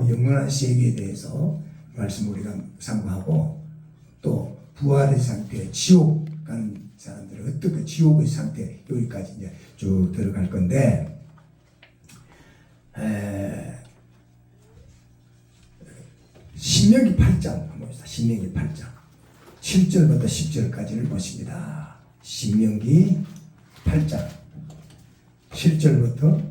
영생하고 영원한 세계에 대해서 말씀 우리가 상고하고, 또 부활의 상태, 지옥 가는 사람들은 어떻게 지옥의 상태, 여기까지 이제 쭉 들어갈 건데, 신명기 8장 한번 봅시다. 신명기 8장 7절부터 10절까지를 보십니다. 신명기 8장 7절부터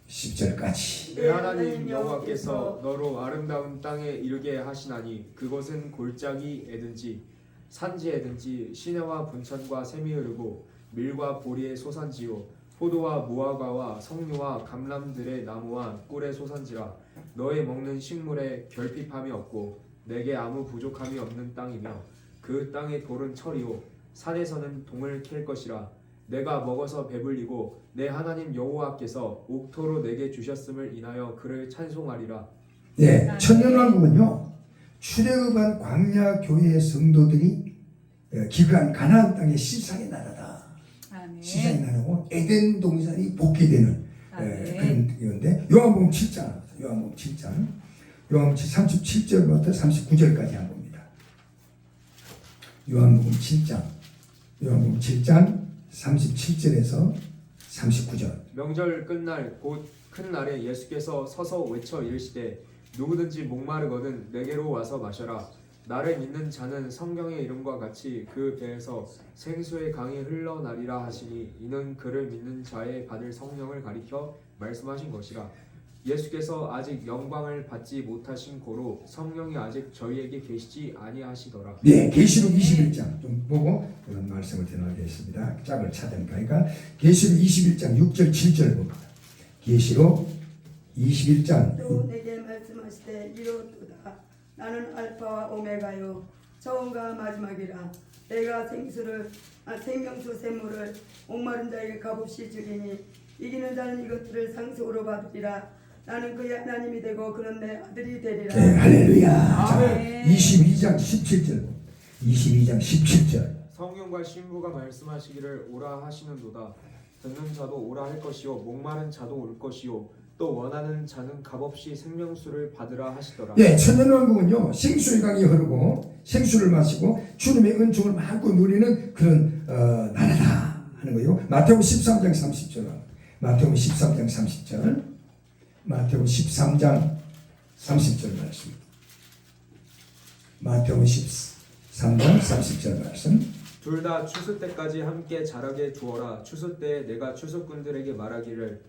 10절까지. 내 하나님 여호와께서 너로 아름다운 땅에 이르게 하시나니 그곳은 골짜기에든지 산지에든지 시내와 분천과 샘이 흐르고 밀과 보리의 소산지요 포도와 무화과와 석류와 감람들의 나무와 꿀의 소산지라. 너의 먹는 식물에 결핍함이 없고 내게 아무 부족함이 없는 땅이며 그 땅의 돌은 철이요 산에서는 동을 캘 것이라. 내가 먹어서 배불리고 내 하나님 여호와께서 옥토로 내게 주셨음을 인하여 그를 찬송하리라. 네, 천년왕국은요 출애굽한 광야 교회의 성도들이 기근한 가나안 땅의 시상의 나라다. 시상의 나라고 에덴 동산이 복귀되는 그런 건데, 요한복음 7장 37절부터 39절까지 한 겁니다. 요한복음 7장 37절에서 39절. 명절 끝날 곧 큰 날에 예수께서 서서 외쳐 이르시되 누구든지 목마르거든 내게로 와서 마셔라. 나를 믿는 자는 성경의 이름과 같이 그 배에서 생수의 강이 흘러나리라 하시니 이는 그를 믿는 자의 받을 성령을 가리켜 말씀하신 것이라. 예수께서 아직 영광을 받지 못하신 고로 성령이 아직 저희에게 계시지 아니하시더라. 네, 계시록 21장 좀 보고 그런 말씀을 드리겠습니다. 짝을 찾으니까. 그러니까 계시록 21장 6절 7절 봅니다. 계시록 21장 또 내게 말씀하시되 이로도다. 나는 알파와 오메가요 처음과 마지막이라. 내가 생명수 샘물을 목마른 자에게 값없이 주리니 이기는 자는 이것들을 상속으로 받으리라. 나는 그의 하나님이 되고 그는 내 아들이 되리라. 네, 할렐루야. 자, 22장 17절 22장 17절. 성령과 신부가 말씀하시기를 오라 하시는도다. 듣는 자도 오라 할 것이요 목마른 자도 올 것이요 또 원하는 자는 값없이 생명수를 받으라 하시더라. 네, 천년왕국은요 생수의 강이 흐르고 생수를 마시고 주님의 은총을 마음껏 누리는 그런 나라다 하는 거예요. 마태복음 13장 30절. 마태복음 13장 30절. 마태복음 13장 30절 말씀. 마태복음 13장 30절 말씀. 둘 다 추수 때까지 함께 자라게 두어라. 추수 때에 내가 추수꾼들에게 말하기를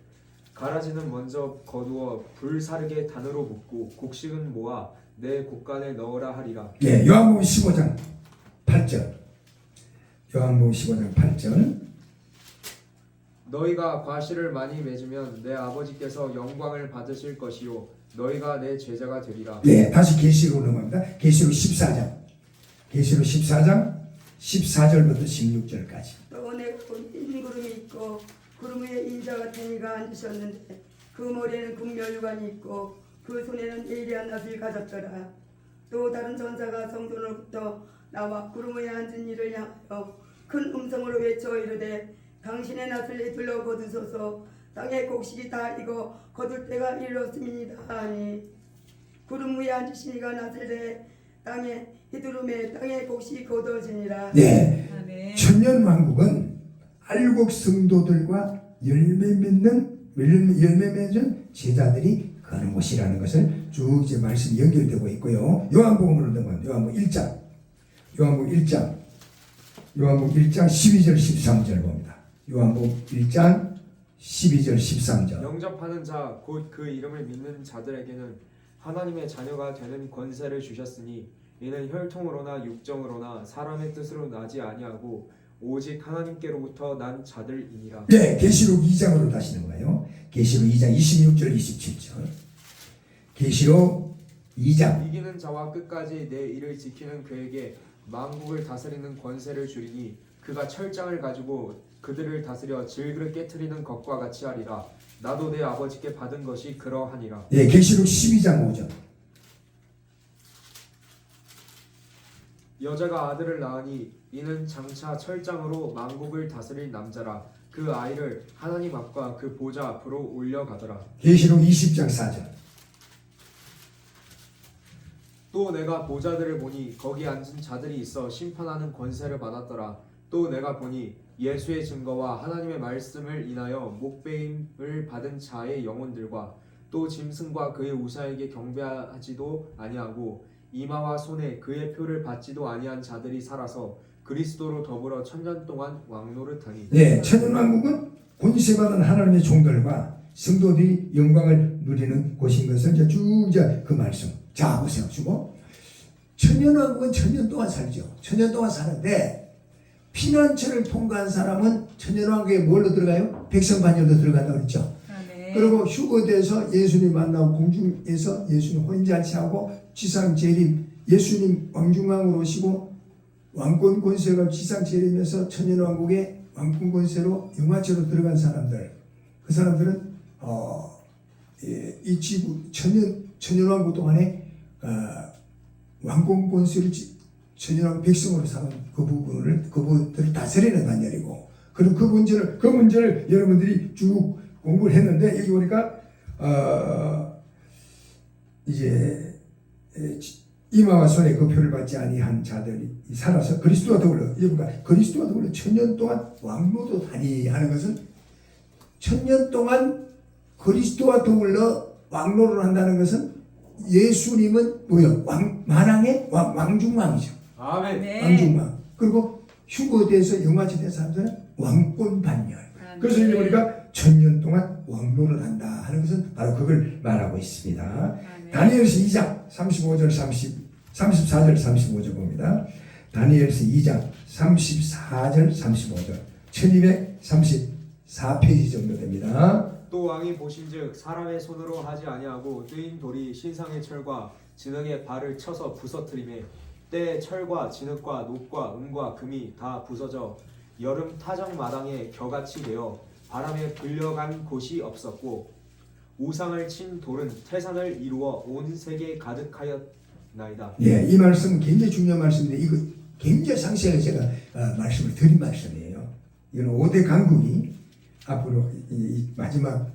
가라지는 먼저 거두어 불사르게 단으로 붓고 곡식은 모아 내 곡간에 넣으라 하리라. 예, 요한복음 15장 8절. 요한복음 15장 8절. 너희가 과실을 많이 맺으면 내 아버지께서 영광을 받으실 것이요 너희가 내 제자가 되리라. 네, 다시 계시록으로 넘어갑니다. 계시록 14장. 계시록 14장 14절부터 16절까지. 또 내가 본 흰 구름이 있고 구름 위에 인자 같은 이가 앉으셨는데 그 머리에는 국멸유관이 있고 그 손에는 예리한 낫을 가졌더라. 또 다른 전사가 성전으로부터 나와 구름 위에 앉은 이를 향하여 큰 음성으로 외쳐 이르되 당신의 낫을 휘둘러 거두소서. 땅의 곡식이 다 익어 거둘 때가 이르렀음이니이다 하니 구름 위에 앉으신 이가 낫을 내 땅에 휘두르매 땅의 곡식이 거두어지니라. 네, 천년왕국은 알곡 성도들과 열매 맺은 제자들이 가는 곳이라는 것을 쭉 이제 말씀이 연결되고 있고요. 요한복음으로 넘어갑니다. 요한복음 1장 12절 13절 봅니다. 요한복음 1장 12절 13절. 영접하는 자 곧 그 이름을 믿는 자들에게는 하나님의 자녀가 되는 권세를 주셨으니 이는 혈통으로나 육정으로나 사람의 뜻으로 나지 아니하고 오직 하나님께로부터 난 자들이니라. 네, 계시록 2장으로 다시 넘어가요. 계시록 2장 26절 27절. 계시록 2장. 이기는 자와 끝까지 내 일을 지키는 그에게 만국을 다스리는 권세를 주리니 그가 철장을 가지고 그들을 다스려 질그릇 깨트리는 것과 같이 하리라. 나도 내 아버지께 받은 것이 그러하니라. 네, 계시록 12장 5절. 여자가 아들을 낳으니 이는 장차 철장으로 만국을 다스릴 남자라. 그 아이를 하나님 앞과 그 보좌 앞으로 올려가더라. 계시록 20장 4절. 또 내가 보좌들을 보니 거기 앉은 자들이 있어 심판하는 권세를 받았더라. 또 내가 보니 예수의 증거와 하나님의 말씀을 인하여 목배임을 받은 자의 영혼들과 또 짐승과 그의 우사에게 경배하지도 아니하고 이마와 손에 그의 표를 받지도 아니한 자들이 살아서 그리스도로 더불어 천년 동안 왕노릇하니. 네, 천년왕국은 권세받은 하나님의 종들과 성도들이 영광을 누리는 곳인 것을 이제 쭉 이제 그 말씀. 자 보세요, 주고 천년왕국은 천년 동안 살죠. 천년 동안 사는데 피난처를 통과한 사람은 천년왕국에 뭘로 들어가요? 백성반열로 들어간다고 그랬죠. 그리고 휴거돼서 예수님 만나고 공중에서 예수님 혼인잔치하고 지상 재림, 예수님 왕중왕으로 오시고 왕권 권세가 지상 재림에서 천년왕국의 왕권 권세로 영화체로 들어간 사람들, 그 사람들은 이 지구 천년왕국 동안에 왕권 권세를 천년왕국 백성으로 사는 그분들을 다스리는 단열이고, 그럼 그 문제를 여러분들이 쭉 공부를 했는데 여기 보니까 이제 이마와 손에 그 표를 받지 아니한 자들이 살아서 그리스도와 더불어, 여기가 그리스도와 더불어 천년 동안 왕노릇하니 하는 것은 천년 동안 그리스도와 더불어 왕노릇을 한다는 것은 예수님은 뭐요? 만왕의 왕중왕이죠. 아멘. 네. 왕중왕. 그리고 휴거돼서 영화제 된 사람들은 왕권 반열. 그래서 여기 보니까 천년 동안 왕노를 한다 하는 것은 바로 그걸 말하고 있습니다. 다니엘서 2장 35절 34절 35절 봅니다. 다니엘서 2장 34절 35절 1234페이지 정도 됩니다. 또 왕이 보신즉 사람의 손으로 하지 아니하고 뜨인 돌이 신상의 철과 진흙의 발을 쳐서 부서뜨리매 때에 철과 진흙과 녹과 은과 금이 다 부서져 여름 타작 마당에 겨같이 되어 바람에 불려간 곳이 없었고 우상을 친 돌은 태산을 이루어 온 세계에 가득하였나이다. 예, 이 말씀은 굉장히 중요한 말씀인데 이거 굉장히 상세하게 제가 말씀을 드린 말씀이에요. 이건 5대 강국이 앞으로 이 마지막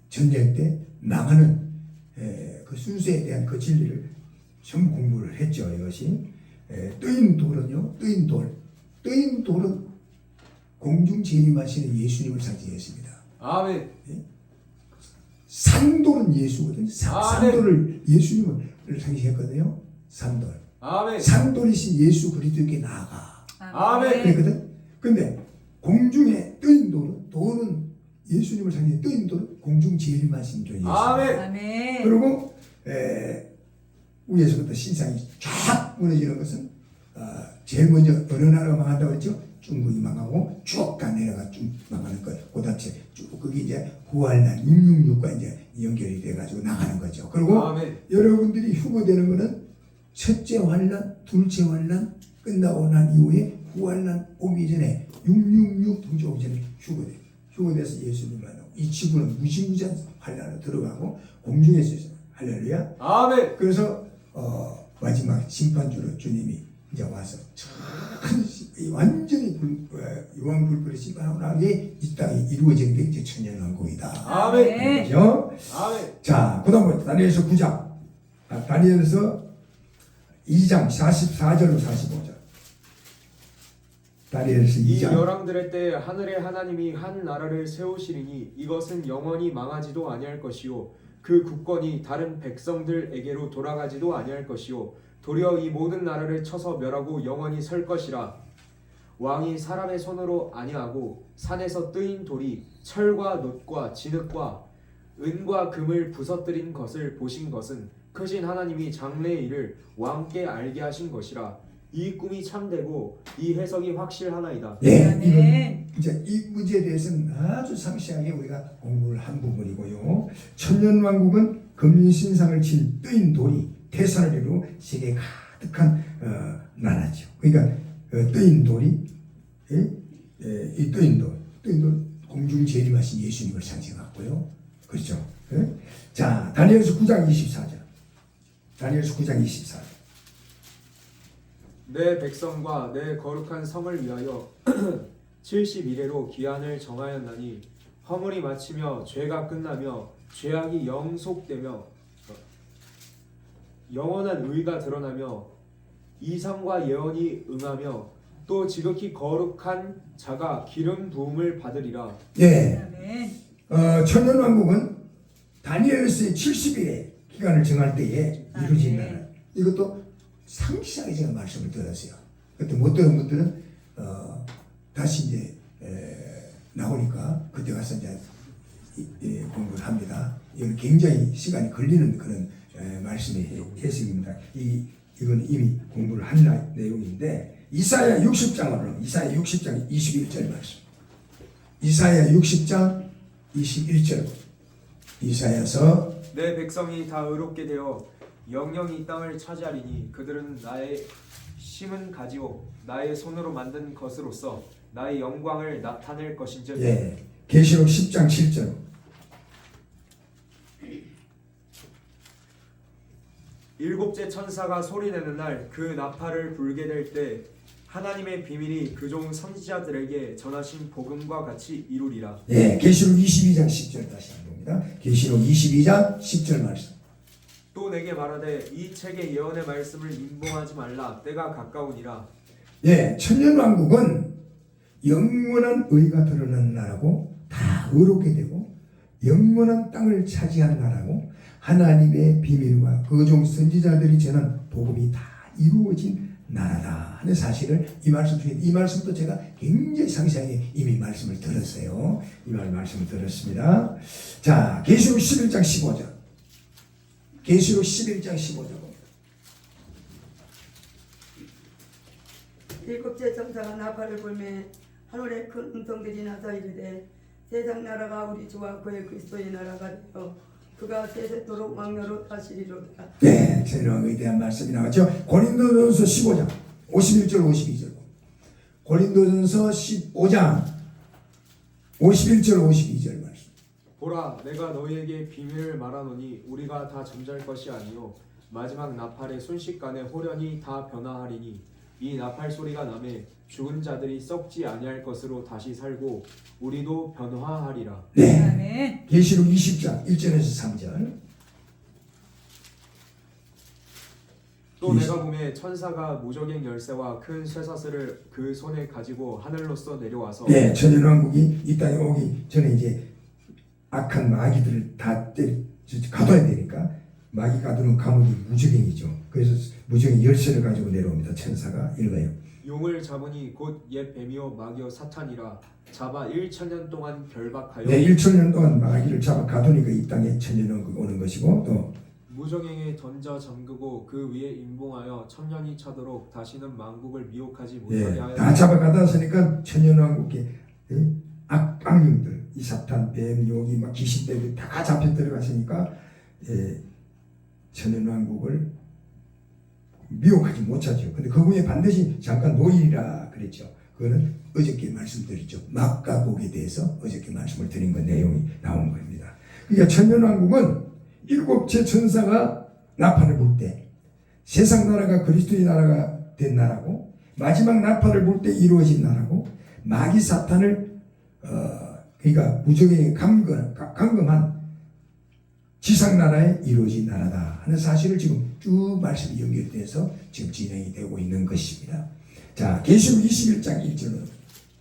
전쟁 때 망하는 그 순서에 대한 그 진리를 전부 공부를 했죠. 이것이 뜨인 돌은요, 뜨인 돌은 공중 재림하시는 예수님을 상징했습니다. 아멘. 산돌은 예수거든요. 아멘. 산돌을 예수님을 상징했거든요. 산돌. 아멘. 산돌이신 예수 그리스도께 나아가. 아멘. 그랬거든. 근데 공중에 뜨인 돌은 예수님을 상징해. 뜨인 돌은 공중 재림하신 분 예수. 아멘. 아멘. 그리고 위에서부터 신상이 쫙 무너지는 것은 제일 먼저 어느 나라가 망한다고 했죠? 중국이 망하고 쭉 다 내려가 쭉 망하는 거예요. 고단체 쭉 그게 이제 후활난 666과 이제 연결이 돼가지고 나가는 거죠. 그리고 아멘. 여러분들이 휴거되는 거는 첫째 환란, 둘째 환란 끝나고 난 이후에 후환란 오기 전에 666 통치 오기 전에 휴거돼요. 휴거돼서 예수님 만나고 이 지구는 무시무시한 환란으로 들어가고 공중에서 할렐루야. 아멘. 그래서 마지막 심판주로 주님이 이제 와서 완전히 유황불불의 심판하고 나게 이 땅이 이루어진 게 이제 천년왕국이다. 아멘. 그렇죠? 아멘. 자, 그다음에 다니엘서 9장, 다니엘서 2장 44절로 45절. 다니엘서 이 2장. 열왕들의 때 하늘의 하나님이 한 나라를 세우시리니 이것은 영원히 망하지도 아니할 것이요 그 국권이 다른 백성들에게로 돌아가지도 아니할 것이요 도리어 이 모든 나라를 쳐서 멸하고 영원히 설 것이라. 왕이 사람의 손으로 아니하고 산에서 뜨인 돌이 철과 놋과 진흙과 은과 금을 부서뜨린 것을 보신 것은 크신 하나님이 장래의 일을 왕께 알게 하신 것이라. 이 꿈이 참되고 이 해석이 확실하나이다. 예, 아멘. 이건 이제 이 문제에 대해서는 아주 상세하게 우리가 공부를 한 부분이고요. 천년왕국은 금신상을 친 뜨인 돌이 태산을 이루고 세계에 가득한 나라죠. 그러니까 뜨인 돌이 이 뜨인 돌 공중 재림하신 예수님을 상징하고요. 그렇죠? 예? 자, 다니엘서 9장 24절. 다니엘서 9장 24절. 내 백성과 내 거룩한 성을 위하여 70일에로 기한을 정하였나니 허물이 마치며 죄가 끝나며 죄악이 영속되며 영원한 의가 드러나며 이상과 예언이 응하며 또 지극히 거룩한 자가 기름 부음을 받으리라. 예, 아멘. 천년왕국은 다니엘서의 70일의 기간을 정할 때에 이루어진다는, 이것도 상기하게 제가 말씀을 드렸어요. 그때 못 들은 분들은 다시 이제 나오니까 그때 가서 이제 공부를 합니다. 이건 굉장히 시간이 걸리는 그런 말씀의 해석입니다. 이건 이미 공부를 한 내용인데, 이사야 60장으로 이사야 60장 21절 말씀. 이사야 60장 21절. 이사야서 내 백성이 다 의롭게 되어 영영이 땅을 차지하리니 그들은 나의 심은 가지요 나의 손으로 만든 것으로서 나의 영광을 나타낼 것인즉. 예, 계시록 10장 7절. 일곱째 천사가 소리내는 날 그 나팔을 불게 될 때 하나님의 비밀이 그종 선지자들에게 전하신 복음과 같이 이루리라. 예, 계시록 22장 10절 다시 한번 봅니다. 계시록 22장 10절 말씀. 또 내게 말하되 이 책의 예언의 말씀을 임봉하지 말라 때가 가까우니라. 예, 천년왕국은 영원한 의가 드러나는 나라고, 다 의롭게 되고 영원한 땅을 차지한 나라고, 하나님의 비밀과 그종 선지자들이 전한 복음이 다 이루어진 나라다 하는 사실을 이 말씀 중에, 이 말씀도 제가 굉장히 상세하게 이미 말씀을 들었어요. 이 말씀을 들었습니다. 자, 계시록 11장 15절. 계시록 11장 15절. 일곱째 천사가 나팔을 불매 하늘에 큰 음성들이 나서 이르되 세상 나라가 우리 주와 그의 그리스도의 나라가 되어 그가 세세토록 왕노로 다스리로다. 네, 천년왕국에 대한 말씀이 나왔죠. 고린도전서 15장 51절 52절. 고린도전서 15장 51절 52절 말씀. 보라 내가 너희에게 비밀을 말하노니 우리가 다 잠잘 것이 아니요 마지막 나팔의 순식간에 호련히 다 변화하리니 이 나팔 소리가 나매 죽은 자들이 썩지 아니할 것으로 다시 살고 우리도 변화하리라. 네. 아멘. 계시록 20장 1절에서 3절. 또 내가 보매 천사가 무적행 열쇠와 큰 쇠사슬을 그 손에 가지고 하늘로서 내려와서. 네, 천년왕국이 이 땅에 오기 전에 이제 악한 마귀들을 다 가둬야 되니까 마귀 가두는 감옥이 무적행이죠. 그래서 무적행 열쇠를 가지고 내려옵니다. 천사가 읽어요. 용을 잡으니 곧 옛 뱀이요 마귀요 사탄이라 잡아 1천년 동안 결박하여. 네, 1천년 동안 마귀를 잡아 가두니까 이 땅에 천년왕국이 오는 것이고, 또 무정행에 던져 잠그고 그 위에 임봉하여 천년이 차도록 다시는 만국을 미혹하지 못하게 하여. 다 잡아 가다쓰니까 천년왕국에 악령들, 이 사탄, 뱀, 용이 막 귀신들이 다 잡혀 들어갔으니까 천년왕국을 미혹하지 못하죠. 근데 그 후에 반드시 잠깐 노일이라 그랬죠. 그거는 어저께 말씀드렸죠. 막가복에 대해서 어저께 말씀을 드린 그 내용이 나온 겁니다. 그러니까 천년왕국은 일곱째 천사가 나팔을 불 때 세상 나라가 그리스도의 나라가 된 나라고, 마지막 나팔을 불 때 이루어진 나라고, 마귀 사탄을 그러니까 무정에 감금한 지상 나라에 이루어진 나라다 하는 사실을 지금 쭉 말씀이 연결돼서 지금 진행이 되고 있는 것입니다. 자, 계시록 21장 1절은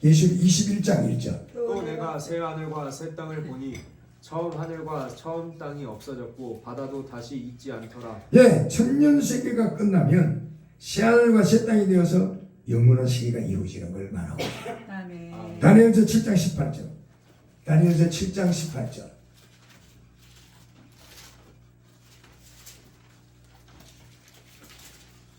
계시록 21장 1절. 또 내가 새 하늘과 새 땅을 보니 처음 하늘과 처음 땅이 없어졌고 바다도 다시 있지 않더라. 예, 천년 세계가 끝나면 새 하늘과 새 땅이 되어서 영원한 세계가 이루어지는 걸 말하고 있습니다. 아멘. 다니엘서 7장 18절. 다니엘서 7장 18절.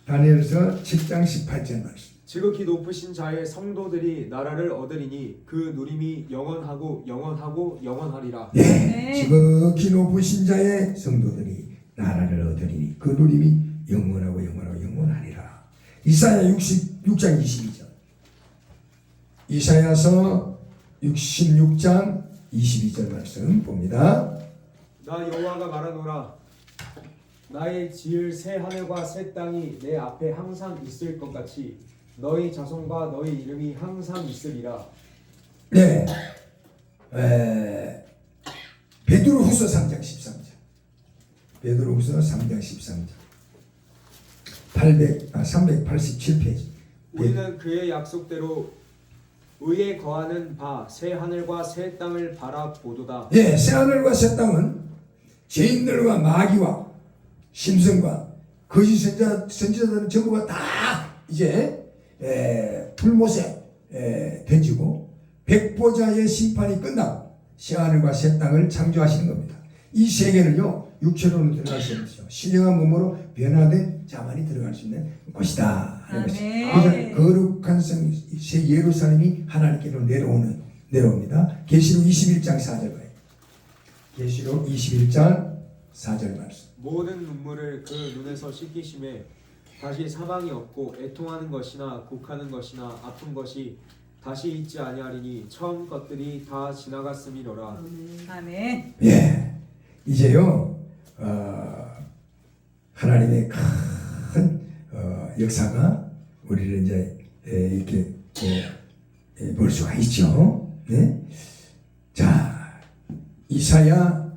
다니엘서 7장 18절 말씀. 지극히 높으신 자의 성도들이 나라를 얻으리니 그 누림이 영원하고 영원하고 영원하리라. 네, 지극히 높으신 자의 성도들이 나라를 얻으리니 그 누림이 영원하고 영원하고 영원하리라. 이사야 66장 22절. 이사야서 66장 22절 말씀 봅니다. 나 여호와가 말하노라. 나의 지을 새 하늘과 새 땅이 내 앞에 항상 있을 것 같이 너희 자손과 너희 이름이 항상 있으리라. 네, 베드로후서 3장 13절. 베드로후서 3장 13절. 387페이지. 우리는 그의 약속대로 의에 거하는 바 새 하늘과 새 땅을 바라보도다. 예, 새 하늘과 새 땅은 죄인들과 마귀와 심성과 거짓 선지자들은 전부가 다 이제 불못에 던지고 백보자의 심판이 끝나고 새 하늘과 새 땅을 창조하시는 겁니다. 이 세계는요 육체로는 들어갈 수 없죠. 신령한 몸으로 변화된 자만이 들어갈 수 있는 곳이다 하는 것입니다. 그래서 거룩한 성 새 예루살렘이 하나님께로 내려옵니다. 계시록 21장 4절 봐요. 계시록 21장 4절 말씀. 모든 눈물을 그 눈에서 씻기심에 다시 사방이 없고 애통하는 것이나 곡하는 것이나 아픈 것이 다시 있지 아니하리니 처음 것들이 다 지나갔음이로라. 아멘. 예, 이제요 하나님의 큰 역사가 우리를 이제 이렇게 볼 수가 있죠. 네? 자, 이사야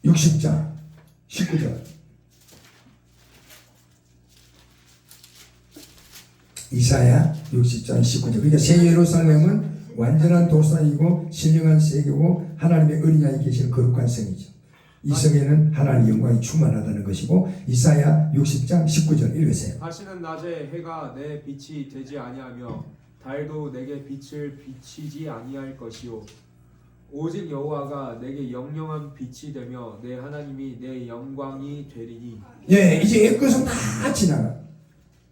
60장 19절. 이사야 60장 19절. 그러니까 새 예루살렘은 완전한 도산이고 신령한 세계고 하나님의 어린 양이 계시는 거룩한 성이죠. 이 성에는 하나님의 영광이 충만하다는 것이고 이사야 60장 19절 읽으세요. 다시는 낮에 해가 내 빛이 되지 아니하며 달도 내게 빛을 비치지 아니할 것이요 오직 여호와가 내게 영영한 빛이 되며 내 하나님이 내 영광이 되리니. 예, 이제 옛것은 다 지나가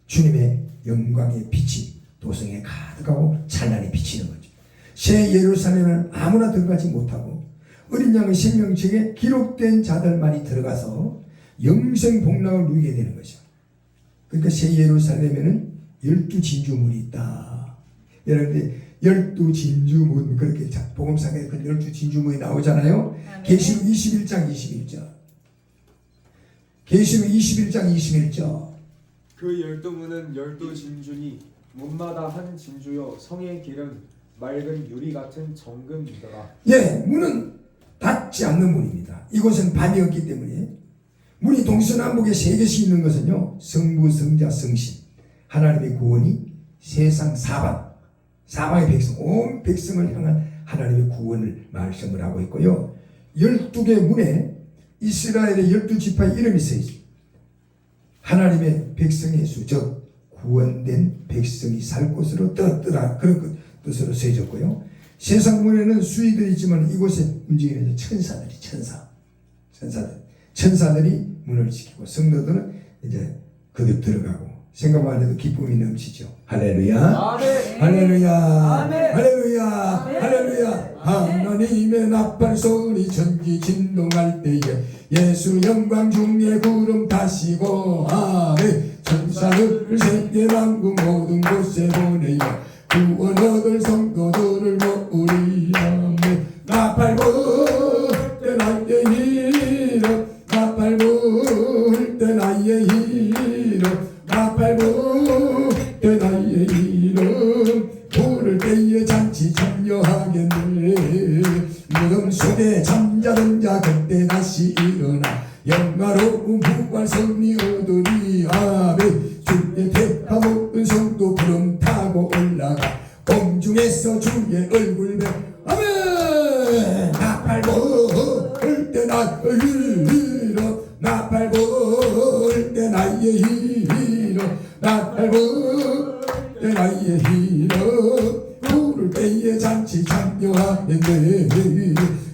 주님의 영광의 빛이 도성에 가득하고 찬란히 비치는 거죠. 새 예루살렘은 아무나 들어가지 못하고 어린 양의 생명책에 기록된 자들만이 들어가서 영생 복락을 누리게 되는 것이죠. 그러니까 새 예루살렘에는 12진주문이 있다. 여러분들 12진주문 그렇게 복음상에 그 12진주문이 나오잖아요. 계시록 21장 21절. 계시록 21장 21절. 그 12문은 12진주니 문마다 한 진주요 성의 길은 맑은 유리 같은 정금이더라. 예, 문은 닫지 않는 문입니다. 이곳은 밤이었기 때문에 문이 동서남북에 세 개씩 있는 것은요 성부, 성자, 성신 하나님의 구원이 세상 사방의 백성 온 백성을 향한 하나님의 구원을 말씀을 하고 있고요. 12개 문에 이스라엘의 12지파의 이름이 써 있습니다. 하나님의 백성의 수, 즉 구원된 백성이 살 곳으로 떴더라 그런 뜻으로 쓰여졌고요. 세상 문에는 수위들이 있지만 이곳에 움직이는 천사들이 문을 지키고 성도들은 이제 거듭 들어가고 생각만 해도 기쁨이 넘치죠. 할렐루야. 아멘. 할렐루야. 아멘. 할렐루야. 아멘. 할렐루야. 하나님의 나팔 소리 전기 진동할 때에 예수 영광 중에 구름 타시고 아멘. 천사들을 세계 만국 모든 곳에 보내요. 구원 얻을 성도들을 모으리. 아멘. 나팔 불 때 나의 힘으로 나팔 불 때 나의 힘으로 나팔 불 때 나의 힘으로 부를 때에 잔치 참여하겠네. 무덤 속에 잠자던 자 그때 다시 일어나 영화로운 부활 승리 얻으리. 아멘. 주의 택한 모든 성도 구름 타고 올라가 공중에서 주의 얼굴 뵈. 아멘. 나팔 불 때 나의 힘으로 나팔 불 때 나의 힘으로 나팔 불 때 나의 힘으로 부를 때에 잔치 참여하겠네.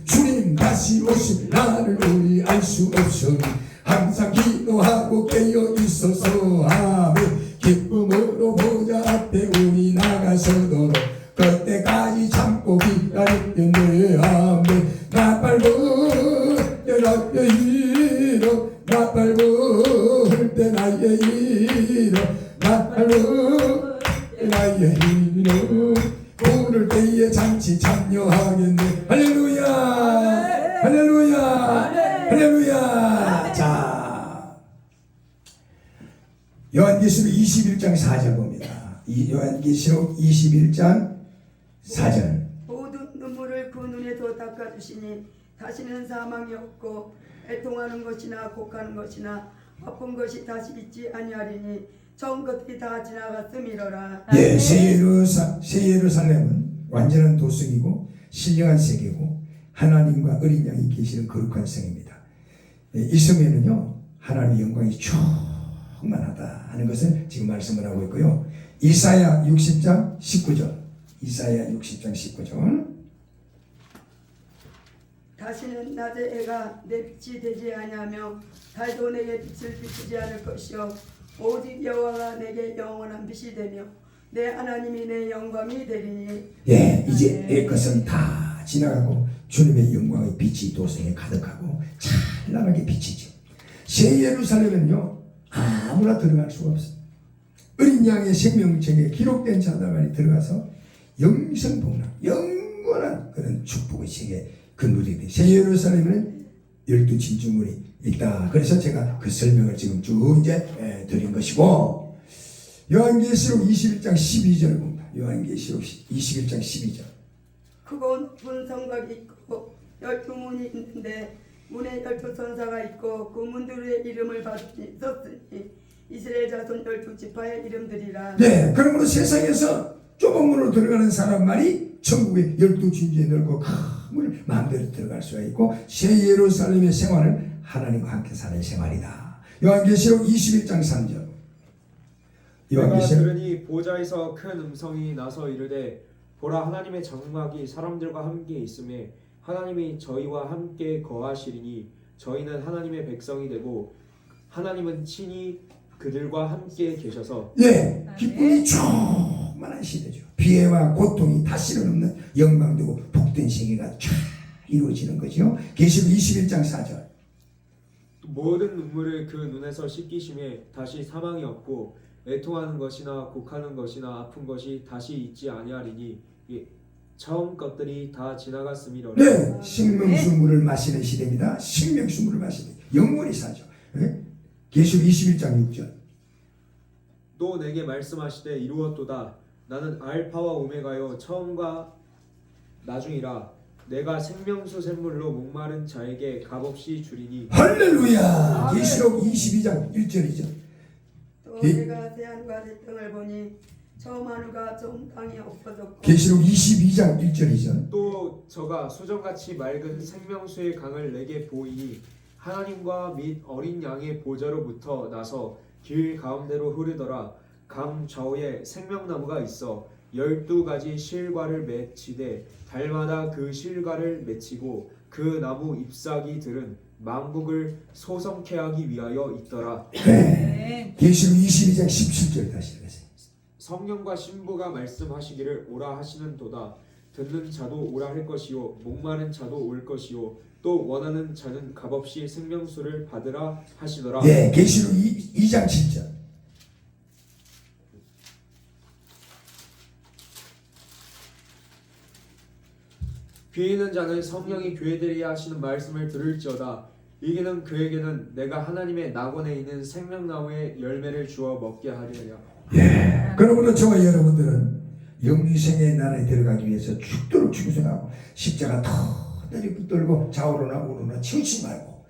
주님 다시 오실 날을 우리 알 수 없으니 항상 기도하고 깨어 있어서 아멘. 기쁨으로 보좌 앞에 우리 나가서도록 그때까지 참고 기다리겠네. 아멘. 나팔 불 때 나의 힘으로 나팔 불 때 나의 힘으로 나팔 불 때 나의 힘으로 부를 때에 잔치 참여하겠네. 할렐루야. 할렐루야. 할렐루야. 자, 요한계시록 21장 4절 봅니다. 요한계시록 21장 4절. 모든 눈물을 그 눈에서 닦아주시니 다시는 사망이 없고 애통하는 것이나 곡하는 것이나 아픈 것이 다시 있지 아니하리니 전 것들이 다 지나갔음이로라. 예, 새 예루살렘은 완전한 도성이고 신령한 세계고 하나님과 어린 양이 계시는 거룩한 성입니다. 예, 이 성에는요 하나님의 영광이 충만하다 하는 것을 지금 말씀을 하고 있고요. 이사야 60장 19절 이사야 60장 19절 다시는 낮의 해가 내 빛이 되지 아니하며 달도 내게 빛을 비추지 않을 것이요 오직 여호와가 내게 영원한 빛이 되며 내 하나님이 내 영광이 되리니. 예, 이제 내 것은 다 지나가고 주님의 영광의 빛이 도성에 가득하고 찬란하게 비치죠. 새 예루살렘은요 아무나 들어갈 수가 없어요. 어린 양의 생명책에 기록된 자들만이 들어가서 영생복락 영원한 그런 축복의 세계 그 누리게 새 예루살렘에는 12진주문이 있다. 그래서 제가 그 설명을 지금 쭉 이제 드린 것이고 요한계시록 21장 12절을 봅니다. 요한계시록 21장 12절 크고 높은 성곽이 있고 12문이 있는데 문에 12천사가 있고 그 문들의 이름을 썼으니 이스라엘 자손 12지파의 이름들이라. 네, 그러므로 세상에서 좁은 문으로 들어가는 사람만이 천국의 12진주에 넓고 큰 문을 마음대로 들어갈 수가 있고 새 예루살렘의 생활은 하나님과 함께 사는 생활이다. 요한계시록 21장 3절 내가 들으니 보좌에서 큰 음성이 나서 이르되 보라 하나님의 장막이 사람들과 함께 있음에 하나님이 저희와 함께 거하시리니 저희는 하나님의 백성이 되고 하나님은 친히 그들과 함께 계셔서. 예, 기쁨이 충만한 시대죠. 비애와 고통이 다시는 없는 영광되고 복된 세계가 쫙 이루어지는 거죠. 계시록 21장 4절 모든 눈물을 그 눈에서 씻기심에 다시 사망이 없고 애통하는 것이나 곡하는 것이나 아픈 것이 다시 있지 아니하리니 처음 것들이 다 지나갔음이로라. 네, 생명수 물을 마시는 시대입니다. 생명수 물을 마시는 영원히 사죠. 네? 계시록 21장 6절 또 내게 말씀하시되 이루었도다. 나는 알파와 오메가요 처음과 나중이라. 내가 생명수 샘물로 목마른 자에게 값없이 주리니. 할렐루야. 계시록 22장 1절이죠. 또 내가 새하늘과 새 땅을 보니 처음 하늘과 처음 땅이 없어졌고. 계시록 22장 1절이죠. 또 저가 수정같이 맑은 생명수의 강을 내게 보이니 하나님과 및 어린 양의 보좌로부터 나서 길 가운데로 흐르더라. 강 좌우에 생명나무가 있어 12가지 실과를 맺히되 달마다 그 실과를 맺히고 그 나무 잎사귀들은 만국을 소성케 하기 위하여 있더라. 네. 계시록 22장 17절 다시 읽으세요. 성령과 신부가 말씀하시기를 오라 하시는도다. 듣는 자도 오라 할 것이요 목마른 자도 올 것이요 또 원하는 자는 값없이 생명수를 받으라 하시더라. 네, 계시록 2장 7절 귀 있는 자는 성령이 교회들이 하시는 말씀을 들을지어다. 이기는 그에게는 내가 하나님의 낙원에 있는 생명나무의 열매를 주어 먹게 하리라. 예, 그러므로 저와 여러분들은 영생의 나라에 들어가기 위해서 죽도록 충성하고 십자가 터들이 붙들고 좌우로나 우로나 치우치 말고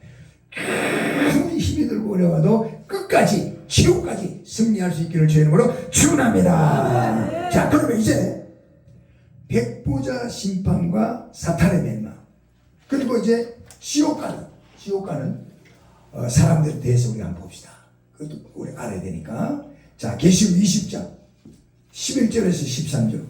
아무리 힘이 들고 어려워도 끝까지 지옥까지 승리할 수 있기를 주의 이름으로 축원합니다. 자, 그러면 이제 백보자 심판과 사탄의 멸망 그리고 이제 지옥 가는 사람들에 대해서 우리 한번 봅시다. 그것도 우리 알아야 되니까. 자, 계시록 20장 11절에서 13절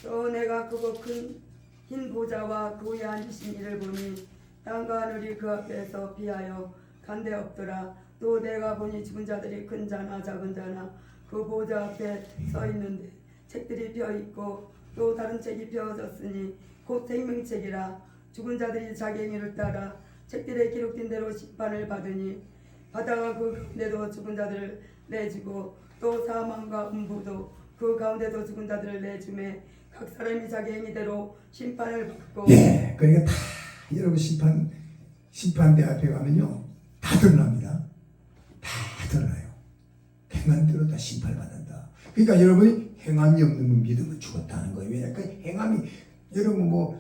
또 내가 크고 큰 흰 보좌와 그 위에 앉으신 이를 보니 땅과 하늘이 그 앞에서 피하여 간데 없더라. 또 내가 보니 죽은 자들이 큰 자나 작은 자나 그 보좌 앞에 서 있는데 책들이 펴 있고 또 다른 책이 펴졌으니 곧 생명책이라. 죽은 자들이 자기 행위를 따라 책들에 기록된 대로 심판을 받으니 바다가 그 가운데도 죽은 자들을 내주고 또 사망과 음부도 그 가운데도 죽은 자들을 내주매 각 사람이 자기 행위대로 심판을 받고. 예, 그러니까 다 여러분 심판대 앞에 가면요 다 드러납니다. 다 드러나요. 행한 대로 다 심판을 받는다. 그러니까 여러분이 행함이 없는 분 믿으면 죽었다는 거예요. 왜냐? 그 행함이 여러분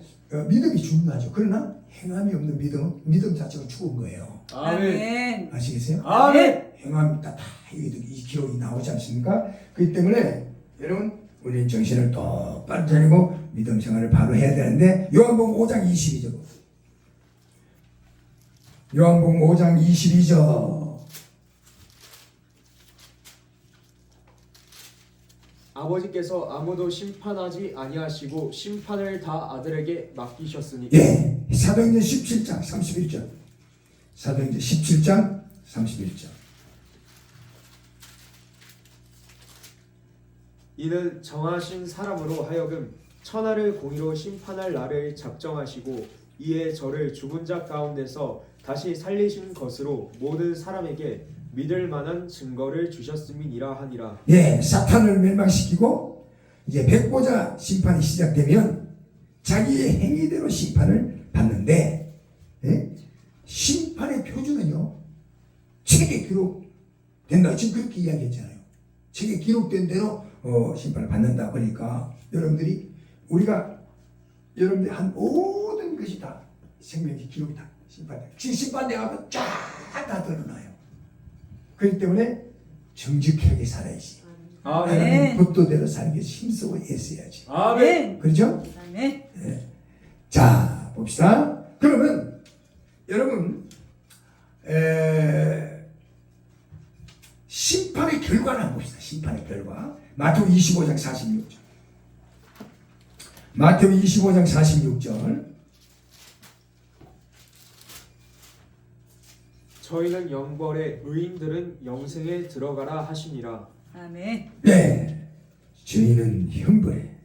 믿음이 중요하죠. 그러나 행함이 없는 믿음 자체가 죽은 거예요. 아멘. 아시겠어요? 아멘. 행함이 다 이 기록이 나오지 않습니까? 그렇기 때문에 여러분 우리는 정신을 똑바로 차리고 믿음 생활을 바로 해야 되는데 요한복음 5장 22절 요한복음 5장 22절 아버지께서 아무도 심판하지 아니하시고 심판을 다 아들에게 맡기셨으니 예, 사도행전 17장 31절 사도행전 17장 31절 이는 정하신 사람으로 하여금 천하를 공의로 심판할 날을 작정하시고 이에 저를 죽은 자 가운데서 다시 살리신 것으로 모든 사람에게 믿을 만한 증거를 주셨음이니라 하니라. 예, 사탄을 멸망시키고 이제 백보자 심판이 시작되면 자기의 행위대로 심판을 받는데 예? 심판의 표준은요 책에 기록된다. 지금 그렇게 이야기했잖아요. 책에 기록된 대로 심판을 받는다. 그러니까 여러분들이 한 모든 것이 다 생명의 기록이 다 심판돼. 심판돼가지고 쫙다 드러나요. 그렇기 때문에 정직하게 살아야지. 아멘. 법도대로 살기 위해서 힘쓰고 애써야지. 아멘. 그렇죠? 아멘. 네. 자, 봅시다. 그러면 여러분 심판의 결과를 한번 봅시다. 심판의 결과. 마태복음 25장 46절. 마태복음 25장 46절. 저희는 영벌에 의인들은 영생에 들어가라 하시니라. 아멘. 네. 저희는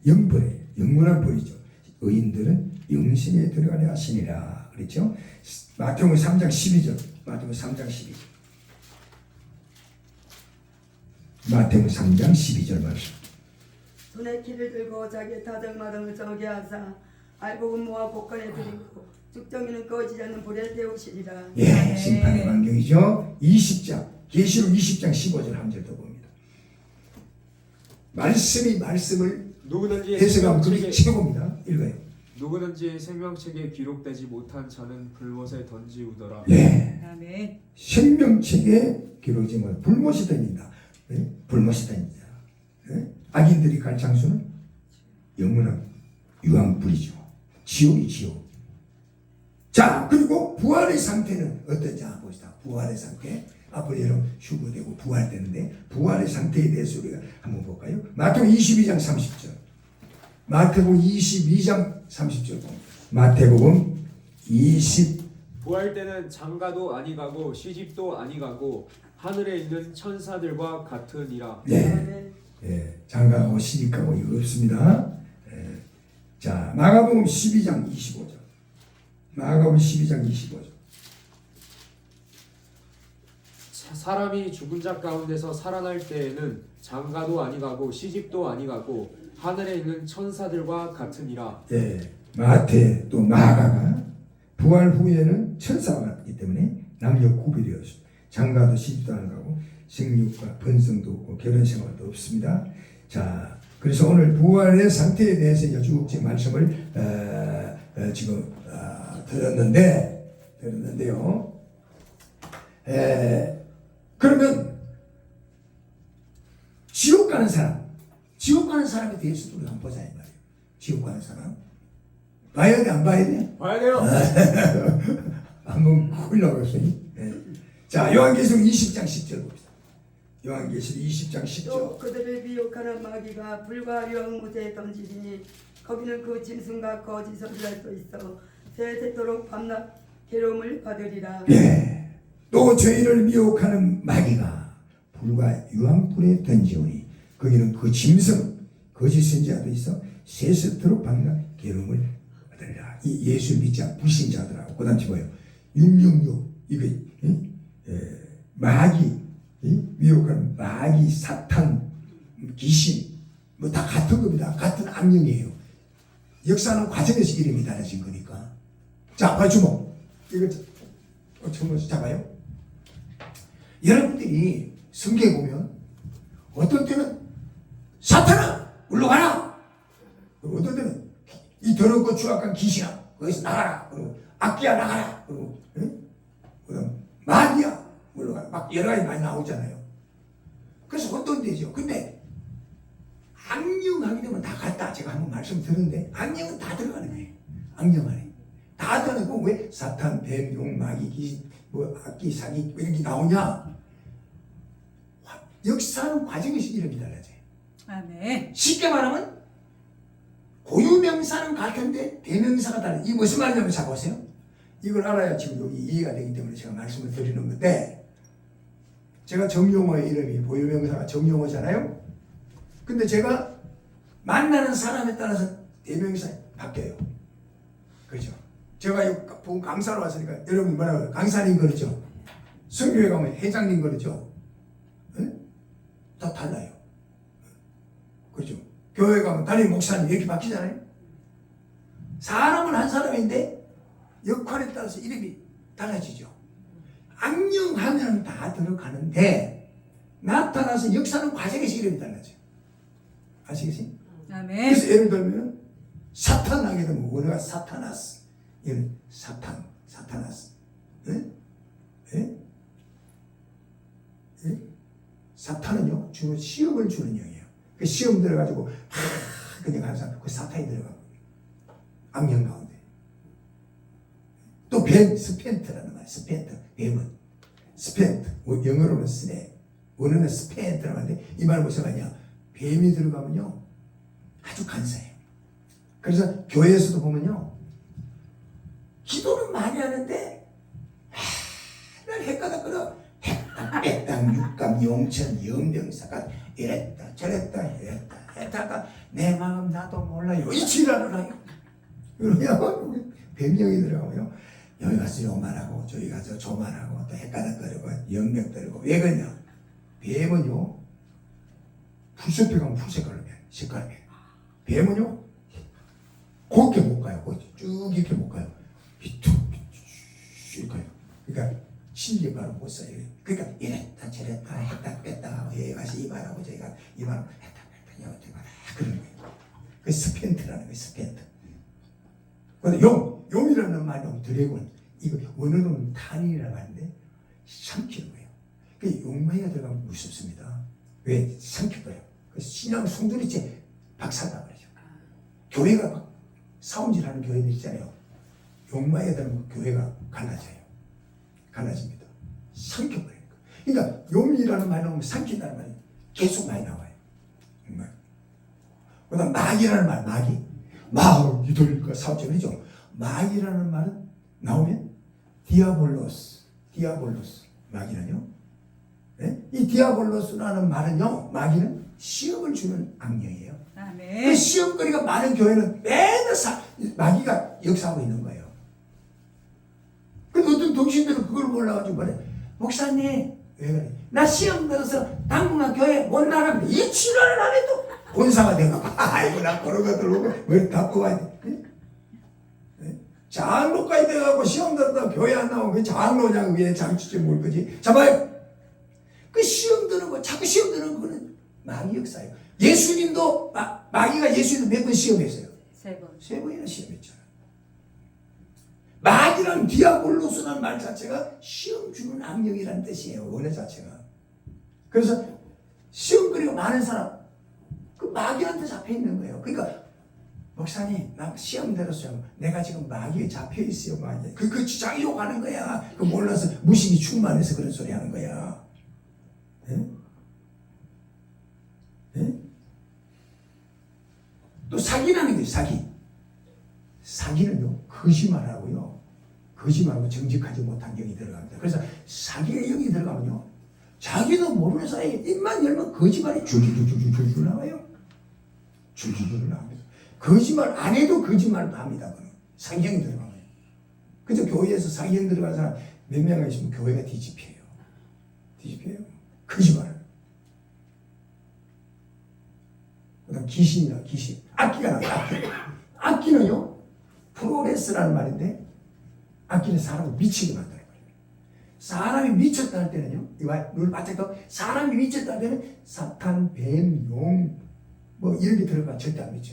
영벌에 영원한 벌이죠. 의인들은 영생에 들어가려 하시니라. 그랬죠? 마태복음 3장 12절. 마태복음 3장 12절. 마태복음 3장 12절 말씀. 손에 키를 들고 자기의 다정마당을 정하게 하사 알곡은 모아 복간에 드리고 죽정이는 꺼지지 않는 불에 태우시리라. 예, 심판의 환경이죠. 20장 계시록 20장 15절 한 절 더 봅니다. 말씀을 누구든지 해석하면 그게 생명책에 최고입니다. 읽어요. 누구든지 생명책에 기록되지 못한 자는 불못에 던지우더라. 예, 아멘. 생명책에 기록되지 못한 불못이 던진다. 예? 불못이 던진다. 예? 악인들이 갈 장소는 영원한 유황불이죠. 지옥이 지옥. 자, 그리고 부활의 상태는 어떤지 한번 봅시다. 부활의 상태. 앞으로 여러분 휴거되고 부활되는데 부활의 상태에 대해서 우리가 한번 볼까요? 마태복음 22장 30절. 마태복음 22장 30절 봅니다. 마태복음 20 부활 때는 장가도 아니가고 시집도 아니가고 하늘에 있는 천사들과 같으니라. 네. 아멘. 예, 장가하고 시집가고 이거 없습니다. 예. 자, 마가복음 12장 25절. 마가복음 12장 25절. 사람이 죽은 자 가운데서 살아날 때에는 장가도 아니가고 시집도 아니가고 하늘에 있는 천사들과 같으니라. 예, 마태 또 마가가 부활 후에는 천사가 같기 때문에 남녀 구별이 없습니다. 장가도 시집도 안 가고 생육과 번성도 없고 결혼 생활도 없습니다. 자, 그래서 오늘 부활의 상태에 대해서 쭉 말씀을 지금 들었는데요. 그러면 지옥 가는 사람에 대해서도 우리가 한번 보자 이 말이에요. 지옥 가는 사람 봐야 돼, 안 봐야 돼? 봐야 돼요. 한번 큰일 나겠어요. 자, 요한계시록 20장 10절 봅시다. 요한계시록 20장 10절. 또 그들을 미혹하는 마귀가 불과 유황못에 던지리니 거기는 그 짐승과 거짓 선지자도 있어 세세토록 밤낮 괴로움을 받으리라. 예. 또 저희를 미혹하는 마귀가 불과 유황불에 던지오니 거기는 그 짐승 거짓 선지자도 있어 세세토록 밤낮 괴로움을 받으리라. 이 예수 믿지 않는 불신자들하고 그다음 뭐예요? 666 이거 마귀 미혹하는 마귀 사탄 귀신 뭐 다 같은 겁니다. 같은 악령이에요. 역사는 과정에서 이름이 달라진 거니까. 자, 봐 주목. 이거 처음 잡아요. 여러분들이 성경에 보면 어떤 때는 사탄아 물러가라. 어떤 때는 이 더럽고 추악한 귀신아 거기서 나가라. 그리고 악기야 나가라. 그리고 그다음 마귀야 물러가라. 막 여러 가지 많이 나오잖아요. 그래서 혼돈되죠. 근데 악령하게 되면 다 갔다. 제가 한번 말씀 들었는데 악령은 다 들어가는 거예요. 악령 안에 다 들어가고 왜 사탄, 뱀, 용, 마귀, 귀신, 뭐 악기, 사기 왜 이렇게 나오냐? 역사는 과정에서 이름이 달라져요. 아멘. 쉽게 말하면 고유명사는 같은데 대명사가 달라요. 이 무슨 말이냐면 자 보세요. 이걸 알아야 지금 여기 이해가 되기 때문에 제가 말씀을 드리는 건데, 제가 정용어의 이름이 고유명사가 정용어잖아요. 근데 제가 만나는 사람에 따라서 대명사 바뀌어요. 그렇죠? 제가 본 강사로 왔으니까 여러분 뭐라고요? 강사님 그러죠? 성교회 가면 회장님 그러죠? 응? 다 달라요. 그렇죠? 교회 가면 담임 목사님 이렇게 바뀌잖아요. 사람은 한 사람인데 역할에 따라서 이름이 달라지죠. 악령하면 다 들어가는데 나타나서 역사는 과정에서 이름이 달라져요. 아시겠어요? 아멘. 그래서 예를 들면 사탄 하게 되면 원어가 사타나스, 얘는 사탄, 사타나스. 예? 예? 예? 사탄은요 주로 시험을 주는 영이에요. 그 시험 들어가지고 그냥 항상 그 사탄이 들어가고 악령 가운데. 또 뱀, 스펜트라는 말, 스펜트, 뱀은 스펜트, 영어로는 스네, 원어는 스펜트라는 말인데 이 말은 무슨 말이냐? 뱀이 들어가면요 아주 간사해요. 그래서 교회에서도 보면요 기도는 많이 하는데 날 헷가닥 끌어 백당, 육감, 용천, 영병사가 이랬다 저랬다 이랬다 했다가 내 마음 나도 몰라요 이 지랄을 하요. 그러면 뱀령이 들어가면요 여기 가서 요만하고 저기 가서 조만하고 또 헷가닥거리고 영명거리고 왜 그러냐? 뱀은요 풀숲에 가면 풀색깔로 변해 색깔로 변해. 뱀은요 곱게 못 가요. 쭉 이렇게 못 가요. 쭉 가요. 그러니까 진리의 말은 못 써요. 그러니까 이랬다 저랬다 했다 뺐다 하고 여기 가서 이 말하고 저기 가서 이 말하고 했다 뺐다 여기 가서 그런 거예요. 그 스펜트라는 거예요. 스펜트. 근데 용이라는 말은 드래곤, 이거 원어는 탄이라고 하는데 삼키는 거예요. 그 용마이가 들어가면 무섭습니다. 왜? 삼켜버려요. 그래서 신앙 송두리째 박살나 버리죠. 교회가 막 사움질하는 교회들 있잖아요. 용마이가 들어가면 교회가 갈라져요. 갈라집니다. 삼켜버려요. 그러니까 용이라는 말이 나오면 삼킨다는 말이 계속 많이 나와요. 정말. 그다음 마귀라는 말, 마귀들과 사업적이죠. 마귀라는 말은 나오면 디아볼로스, 마귀는요. 네? 이 디아볼로스라는 말은요, 마귀는 시험을 주는 악령이에요. 아멘. 그 시험거리가 많은 교회는 매달 마귀가 역사하고 있는 거예요. 근데 어떤 동신들은 그걸 몰라가지고 말해, 목사님, 왜 그래? 나 시험 들어서 당분간 교회 못 나갑니다. 이 치료를 안 해도 본사가 돼가고, 아이고, 나 그런 것들 보고 머리 다 뽑아야 돼. 네? 네? 장로까지 돼가고 시험 들어도 교회 안 나오면 그 장로냐고 왜 장치지 뭘 거지? 잡아요. 그 시험 드는 거, 자꾸 시험 드는 거는 마귀 역사예요. 예수님도, 마귀가 예수님도 몇 번 시험했어요? 3번. 3번이나 시험했잖아요. 마귀란 디아볼로스라는 말 자체가 시험 주는 악령이라는 뜻이에요. 원어 자체가. 그래서 시험거리가 많은 사람, 그 마귀한테 잡혀 있는 거예요. 그러니까 목사님, 나 시험 들었어요. 내가 지금 마귀에 잡혀 있어요. 마귀. 그 주장이 욕하는 거야. 그 몰라서 무식이 충만해서 그런 소리 하는 거야. 예? 예? 또 사기라는 게 사기. 사기는요 거짓말하고요. 거짓말하고 정직하지 못한 영이 들어갑니다. 그래서 사기의 영이 들어가면요 자기도 모르는 사이에 입만 열면 거짓말이 줄줄줄줄줄 나와요. 줄줄줄 나옵니다. 거짓말 안 해도 거짓말도 합니다. 사기형이 들어가면. 그래서 교회에서 사기형 들어간 사람 몇 명 있으면 교회가 뒤집혀요. 뒤집혀요. 거짓말. 그다음 귀신이나 귀신. 악기가 나와요. 악기는요 프로레스라는 말인데 악기는 사람을 미치게 만드는 거예요. 사람이 미쳤다 할 때는요, 이거 눈을 바짝 떠 사람이 미쳤다 할 때는 사탄, 뱀, 용, 뭐 이런 게 들어가 절대 안 미쳐.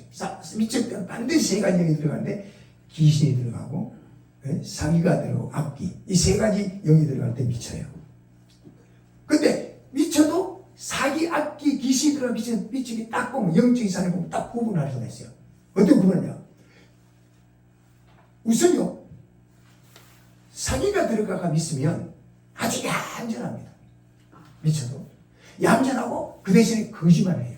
미칠 때는 반드시 세 가지 영이 들어가는데 귀신이 들어가고 사기가 들어가고 악기 이 세 가지 영이 들어갈 때 미쳐요. 근데 미쳐도 사기, 악기, 귀신이 들어가 미치기 딱 보면 영적인 사람이 보면 딱 구분할 수가 있어요. 어떤 구분이냐? 우선요 사기가 들어가가 믿으면 아주 얌전합니다. 미쳐도 얌전하고 그 대신에 거짓말을 해요.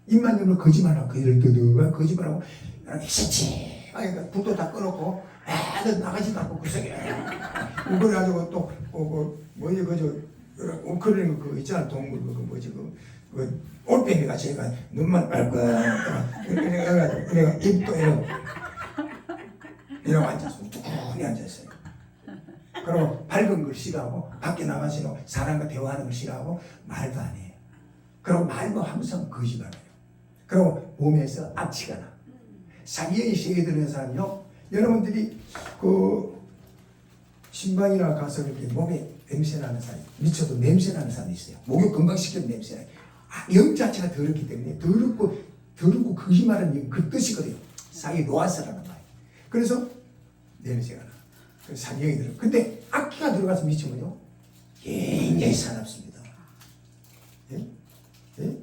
입만 열면 거짓말하고 그들떠들한 거짓말하고 괜찮지 그러니까 불도 다 꺼놓고 애들 나가지도 않고 그 속에 그래가지고 또 뭐지 그저 웅크리는 거 있잖아 동물 그 뭐지 그 올빼미가 제가 눈만 빨고 그래가 입도 이러고 앉아서 우뚝하니 앉았어요. 그리고 밝은 걸 싫어하고 밖에 나가서 사람과 대화하는 걸 싫어하고 말도 안 해요. 그리고 말도 항상 거짓말해요. 그리고 몸에서 악취가 나. 사기형이 세게 들는 사람이요. 여러분들이 그 신방이나 가서 이렇게 목에 냄새 나는 사람, 미쳐도 냄새 나는 사람이 있어요. 목욕 금방 시키는 냄새 나요. 영 자체가 더럽기 때문에 더럽고 거짓말은 그 뜻이거든요. 사기 노아스라는 말이에요. 그래서 냄새가 나. 그 사기형이 들어. 근데 악기가 들어가서 미치면요 굉장히 사납습니다. 예? 예?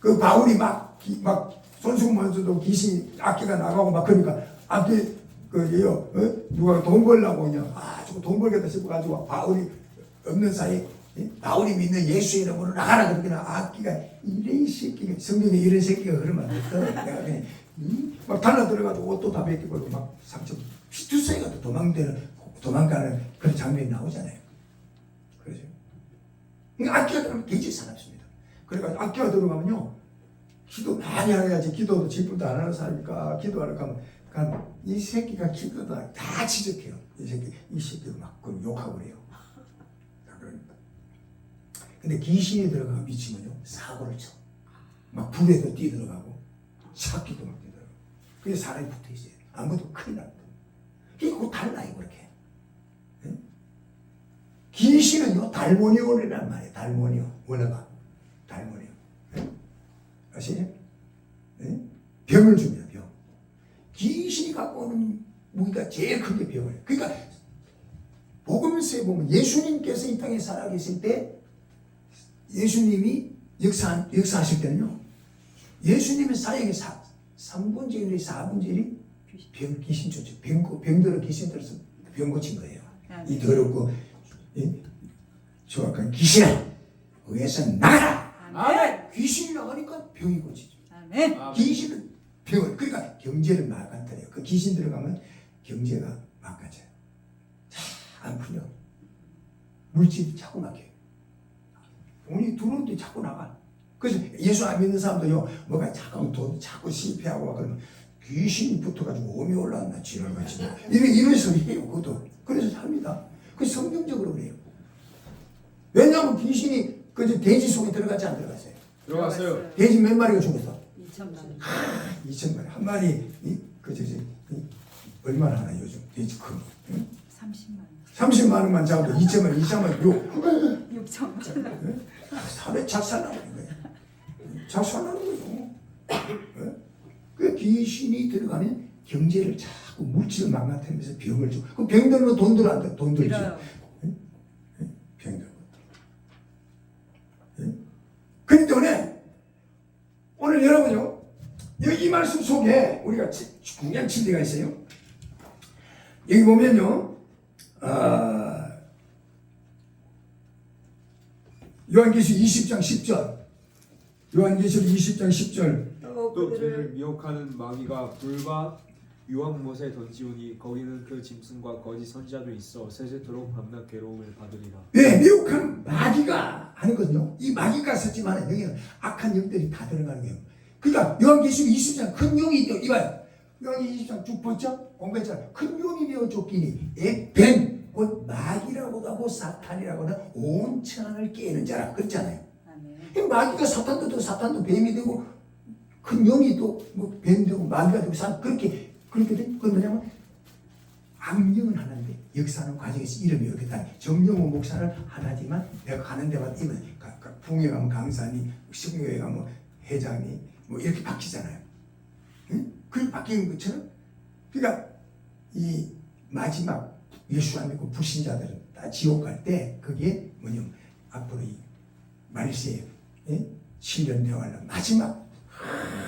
그 바울이 막 손수건만서도 귀신 악기가 나가고 막 그러니까 악기 누가 돈 벌려고 그냥 저거 돈 벌겠다 싶어가지고 바울이 없는 사이 바울이 믿는 예수 이름으로 나가라 그러니까 악기가 이런 새끼가 성경에 이런 새끼가 그러면 안 됐어. 내가 그냥 막 달라 들어가지고 옷도 다 벗기고 막 상처 피투성이가 도망가는 그런 장면이 나오잖아요. 그렇죠? 그러니까 악기가 들어가면 굉장히 사납습니다. 그러니까 악기가 들어가면요 기도 많이 해야지 기도도 지불도 안 하는 사람이니까 기도하러 가면 이 새끼가 기도도 다 지적해요. 이 새끼도 막 그럼 욕하고 그래요. 그러니까. 근데 귀신이 들어가면 미치면요 사고를 쳐. 막 불에도 뛰어들어가고 찾기도 막 뛰어들어가고. 그게 사람이 붙어 있어요. 아무것도 큰일 납니다. 그거 달라요 그렇게. 응? 귀신은요 달모니온이란 말이에요. 달모니온 원어가 달모니온. 아시죠? 네? 병을 줍니다. 병. 귀신이 갖고 오는 무기가 제일 큰 게 병을. 그러니까 복음서에 보면 예수님께서 이 땅에 살아계실 때 예수님이 역사하실 때는요 예수님의 사역의 3분의 1, 4분의 1이 귀신 쫓죠. 병들어 귀신 들어서 병 고친 거예요. 이 더럽고 조악한 귀신아 의에서 나가라. 아멘. 귀신이 나가니까 병이 고치죠. 아멘. 귀신은 병을 그러니까 경제를 막아들여요. 그 귀신 들어가면 경제가 막아져요. 안 풀려. 물질이 자꾸 막혀요. 돈이 들어오는데 자꾸 나가. 그래서 예수 안 믿는 사람도요 뭐가 자꾸 실패하고 막 그러면 귀신이 붙어가지고 오미 올라왔나 지랄같이 이런 소리 해요. 그것도 그래서 삽니다. 그 성경적으로 그래요. 왜냐하면 귀신이 그 돼지 속에 들어갔지 안 들어갔어요? 들어갔어요. 돼지 몇 마리가 죽었어? 2,000만. 2,000마리. 한 마리 얼마나 하나 요즘 돼지 큰 거? 30만. 30만 원만 잡아도 2,000마리, 2,000마리 요 6,000만. 사회 작살나는 거예요. 작살나는 거예요. 그 귀신이 들어가면 경제를 자꾸 물질을 망가뜨리면서 병을 줘. 그 병들면 돈 들어 안 돼? 돈 들지. 병들. 그렇기 때문에 오늘 여러분요 여기 말씀 속에 우리가 중요한 진리가 있어요. 여기 보면요 요한계시록 20장 10절 요한계시록 20장 10절 또 그를 미혹하는 마귀가 불과 유황못에 던지오니 거기는 그 짐승과 거짓 선지자도 있어 세세토록 밤낮 괴로움을 받으리라. 네, 미혹하는 마귀가 하는 거든요. 이 마귀가 썼지만 여기는 악한 영들이 다 들어가는 거예요. 그러니까 요한계시록 20장 큰 용이 있죠. 이봐요. 요한계시록 20장 쭉 봤죠? 공부했잖아요. 큰 용이 되어 쫓기니 뱀, 곧 마귀라고도 하고 사탄이라고는 온 천하를 깨는 자라 그랬잖아요. 아멘. 마귀가 사탄도 뱀이 되고 큰 용이 또 뭐 뱀 되고 마귀가 되고 그렇게 된 건 뭐냐면 악령은 하나인데 역사하는 과정에서 이름이 이렇게 다 정영호 목사는 하나지만 내가 가는 데마다 이름 붕에 가면 강사니 식묘에 가면 회장이 뭐 이렇게 바뀌잖아요. 응? 그 바뀌는 것처럼 그러니까 이 마지막 예수 안 믿고 불신자들은 다 지옥 갈 때 그게 뭐냐면 앞으로 이 말세 7년 대화를 마지막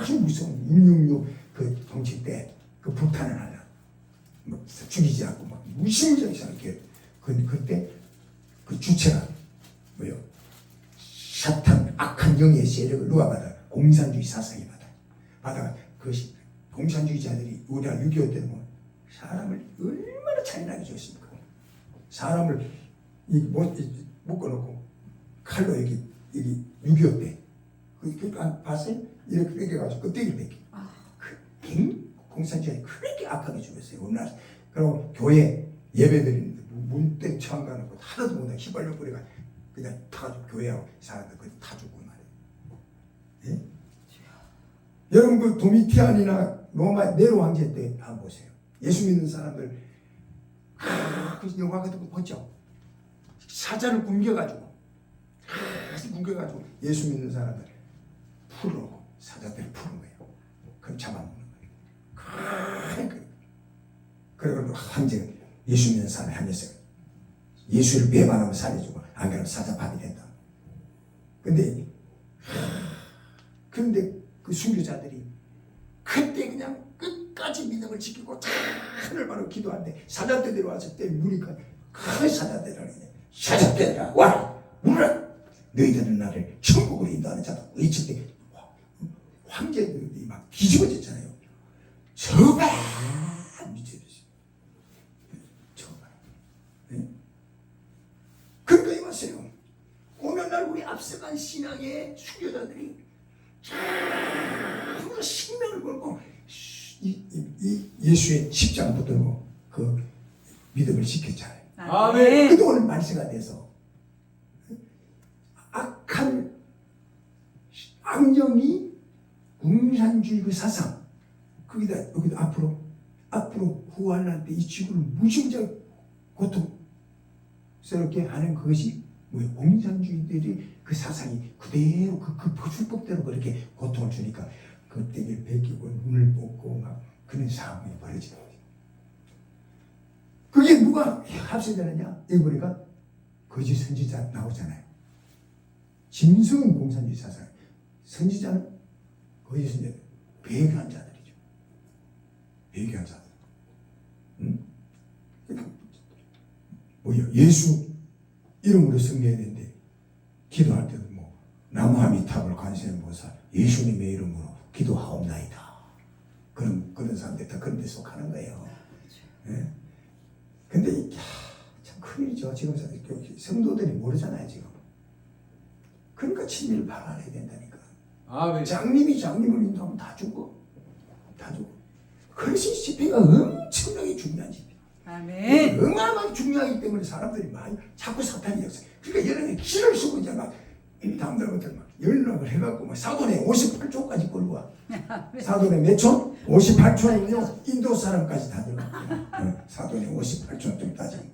아주 무서운 666 그 통치 때 그 불타는 하나 뭐 죽이지 않고 막 무시무시하게 이렇게 그때 그 주체가 뭐요? 사탄 악한 영의 세력을 누가 받아? 공산주의 사상이 받아가 그것이 공산주의자들이 우리가 6.25 때는 뭐 사람을 얼마나 잔인하게 죽였습니까? 사람을 묶어놓고 칼로 여기 6.25 때 그러니까 봤어요? 이렇게 뺏겨가지고 껍데기를 뺏겨. 공산주의자들이 그렇게 악하게 죽였어요. 우리나라. 그리고 교회 예배 드리는데 문대 처음 가는 거 하나도 못하게 휘발유 뿌리가 그냥 타가지고 교회하고 사람들 그냥 타 죽고 말이에요. 예? 여러분 그 도미티안이나 로마 네로 황제 때 한번 보세요. 예수 믿는 사람들 그 영화 같은 거 보죠. 사자를 굶겨가지고 예수 믿는 사람들 풀어놓고 사자들을 푸는 거예요. 그럼 잡아먹는 거예요. 그리고 황제가 예수 믿는 사람이 한해서 예수를 배반하면 살려주고 안 그러면 사자밥이 된다. 근데 그 순교자들이 그때 그냥 끝까지 믿음을 지키고 하늘 바로 기도하는데 사자떼들이 와서 때 무니까 그 사자떼들이 사자떼들아 와라 물어라 너희들은 나를 천국으로 인도하는 자다 외칠 때 황제들이 막 뒤집어졌잖아요. 저봐 미쳐버렸어요. 저봐. 그러니까 이봤어요. 오늘날 우리 앞서간 신앙의 수교자들이 전부 생명을 걸고 이 예수의 십자가 붙들고 그 믿음을 지켰잖아요. 아멘. 그동안 말세가 돼서 악한 악령이 공산주의 그 사상 여기다 앞으로 후환할 때 이 지구를 무지무지하게 고통스럽게 하는 그것이 뭐예요? 공산주의들이 그 사상이 그대로 그 불법대로 그렇게 고통을 주니까 그때를 베끼고 눈을 뽑고 막 그런 상황이 벌어지는 거예요. 그게 누가 합세되느냐? 여기 보니까 거짓 선지자 나오잖아요. 진성은 공산주의 사상, 선지자는 거짓 선지자, 배교한 자들이죠. 배교한 자들. 응? 뭐요? 예수 이름으로 승리해야 되는데 기도할 때도 뭐 나무아미타불 관세음보살 예수님의 이름으로 기도하옵나이다. 그런 사람들 다 그런 데 속하는 거예요. 예? 근데 참 큰일이죠. 지금 성도들이 모르잖아요 지금. 그러니까 친밀을 발휘해야 된다니까. 아멘. 장님이 장님을 인도하면 다 죽어. 그것이 집회가 엄청나게 중요한 집회. 아멘. 어마어마하게 중요하기 때문에 사람들이 많이 자꾸 사탄이 역사. 그러니까 여러 개 길을 쓰고 이제 막 다음날부터 막 연락을 해갖고 막 사돈의 58초까지 끌고 와. 사돈의 몇 초? 58초는요 인도 사람까지 다 들어가. 사돈의 58초 좀 따지고.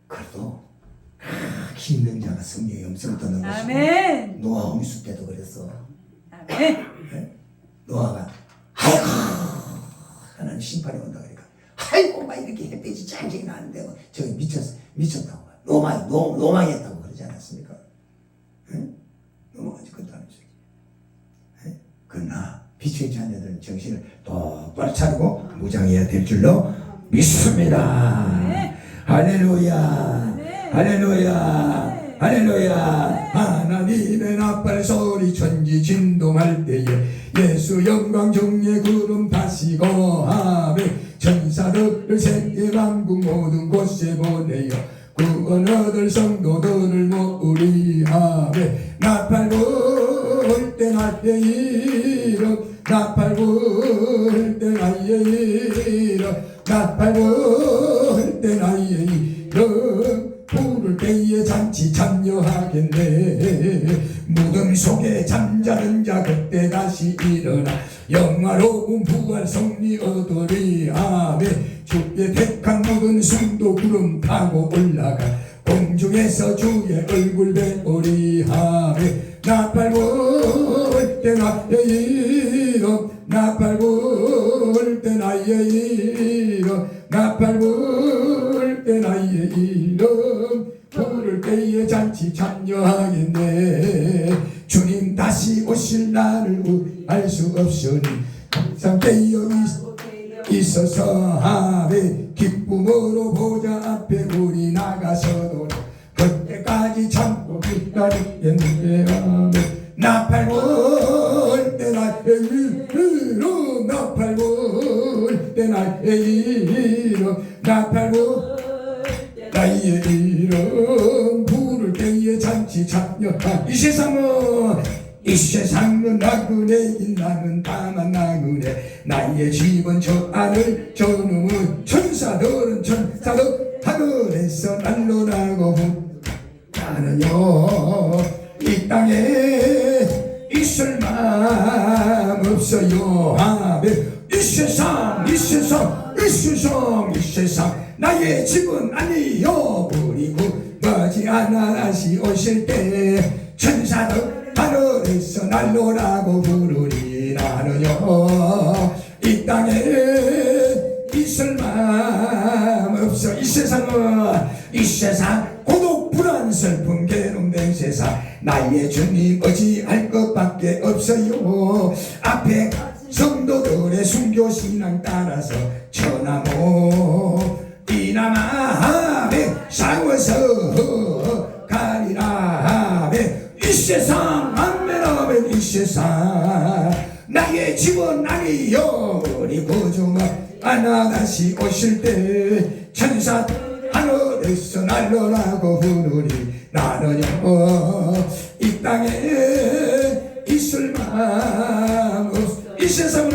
그래도 힘든 자가 성령의 음성을 듣는 것이고. 아멘. 노아 홍수 때도 그랬어. 아멘. 네? 노아가 아이고 하나님 심판이 온다 그러니까 아이고 막 이렇게 햇빛이 짱짱이 나는데 저기 미쳤다고 노망했다고 그러지 않았습니까? 네? 노망하지 그렇다는 소리. 네? 그러나 빛의 자녀들은 정신을 똑바로 차리고 무장해야 될 줄로 믿습니다. 네. 할렐루야. 네. 할렐루야. 네. 할렐루야. 하나님의 나팔 소리 천지 진동할 때에 예수 영광 중에 구름 다시고 아멘. 천사들을 세계 만국 모든 곳에 보내요 구원 얻을 성도들을 모으리 아멘. 나팔 불 때 나의 이름 나팔 불 때 나의 이름 나팔 불 때 나의 이름 부를 때에 잔치 참여하겠네. 무덤 속에 잠자는 자 그때 다시 일어나 영화로운 부활 승리 얻으리 아멘. 주의 택한 모든 순도 구름 타고 올라가 공중에서 주의 얼굴 배우리 아멘. 나팔 불 때 나의 이름 나팔 불 때 나의 이름 나팔 불 때 나의 이름 부를 때에 잔치 참여하겠네. 주님 다시 오실 날을 알 수 없으니 항상 깨어 있어서 하되 기쁨으로 보좌 앞에 우리 나가서도 그때까지 참고 기다리겠는데 아멘. 나팔 불 때 나의 이름 나팔 불 때 나의 이름 나팔 불 나의 이름 부를 때에 잔치 참여한 이 세상은 나그네 나는 다만 나그네 나의 집은 저 하늘 저 놈은 천사들은 천사들 하늘에서 날로라고 나는요 이 땅에 있을 마음 없어요. 아멘. 이 세상 나의 집은 아니요. 그리고 머지않아 다시 오실 때 천사들 하늘에서 날로라고 부르리. 나는요 이 땅에 있을 마음 없어. 이 세상 고독 불안 슬픔 괴로움된 세상 나의 주님 의지할 것밖에 없어요. 앞에 성도들의 순교 신앙 따라서 천하모 이나마하에 싸워서 가리라. 이 세상 아멘. 이 세상 나의 집은 아니요. 우리 구주가 하나 다시 오실 때 천사 하늘에서 날로라고 부르리. 나는요 이 땅에 있을 마음 없어. 이 세상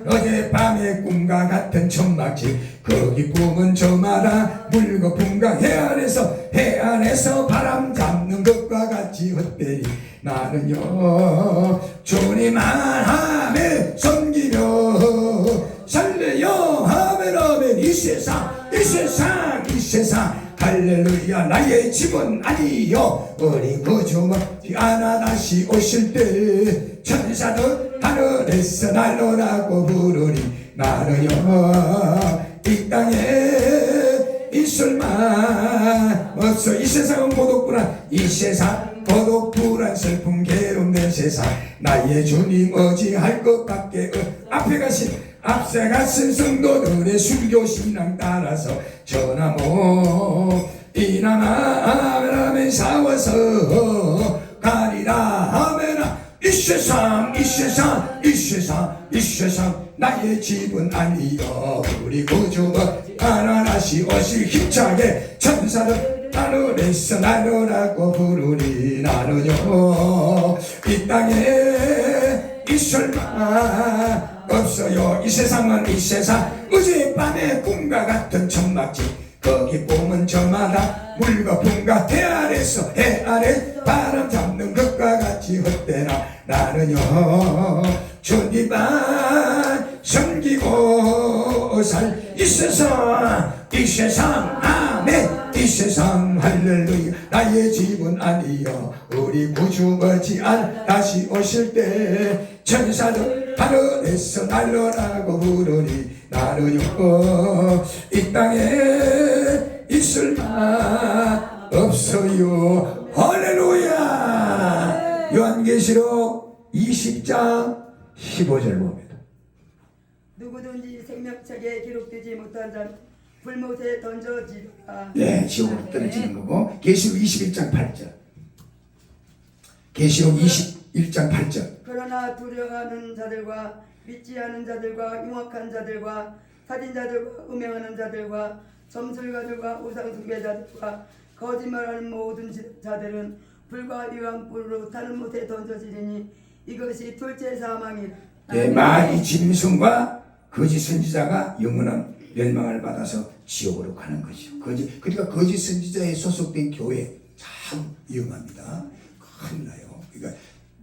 어젯밤에 꿈과 같은 천막집 그 기쁨은 저마다 물거품과 해 안에서 바람 잡는 것과 같이 헛되리. 나는요 주님 하며 섬기며 살래요. 아멘. 이 세상 할렐루야. 나의 집은 아니요. 우리 구주가 하나 다시 오실 때 천사들 하늘에서 날로라고 부르리. 나는요 이 땅에 있을 만 없어. 이 세상은 고독불안 이 세상 고독불안 슬픔 괴로움된 세상 나의 주님 의지할 것밖에 앞세 가신 성도들의 순교 신앙 따라서 전하모 이나마 싸워서 가리라. 아멘아. 이 세상 나의 집은 아니요. 우리 구주가 하나 다시 오실 힘차게 천사들 하늘에서 날로라고 부르리. 나는요 이 땅에 있을 만 없어요. 이 세상 어젯밤의 꿈과 같은 천막집 그 기쁨은 저마다 물거품과 해 아래 바람 잡는 것과 같이 헛되나. 나는요 주님만 섬기고 살 이 세상 아멘. 이 세상 할렐루야. 나의 집은 아니요. 우리 구주 머지않아 다시 오실 때 천사들 하늘에서 날로라고 부르니. 나는요 이 땅에 있을 만 없어요. 할렐루야. 요한계시록 20장 15절 봅니다. 누구든지 생명책에 기록되지 못한 자는 불못에 던져지리라. 네, 지옥으로 떨어지는 거고. 계시록 21장 8절. 계시록 21장 8절. 그러나 두려워하는 자들과 믿지 않은 자들과 흉악한 자들과 살인자들과 음행하는 자들과 점술가들과 우상숭배자들과 거짓말하는 모든 자들은 불과 유황불로 타는 못에 던져지리니 이것이 둘째 사망이라. 네, 마귀 짐승과 거짓 선지자가 영원한 멸망을 받아서 지옥으로 가는 것이죠. 그러니까 거짓 선지자에 소속된 교회 참 위험합니다. 큰일 나요. 그러니까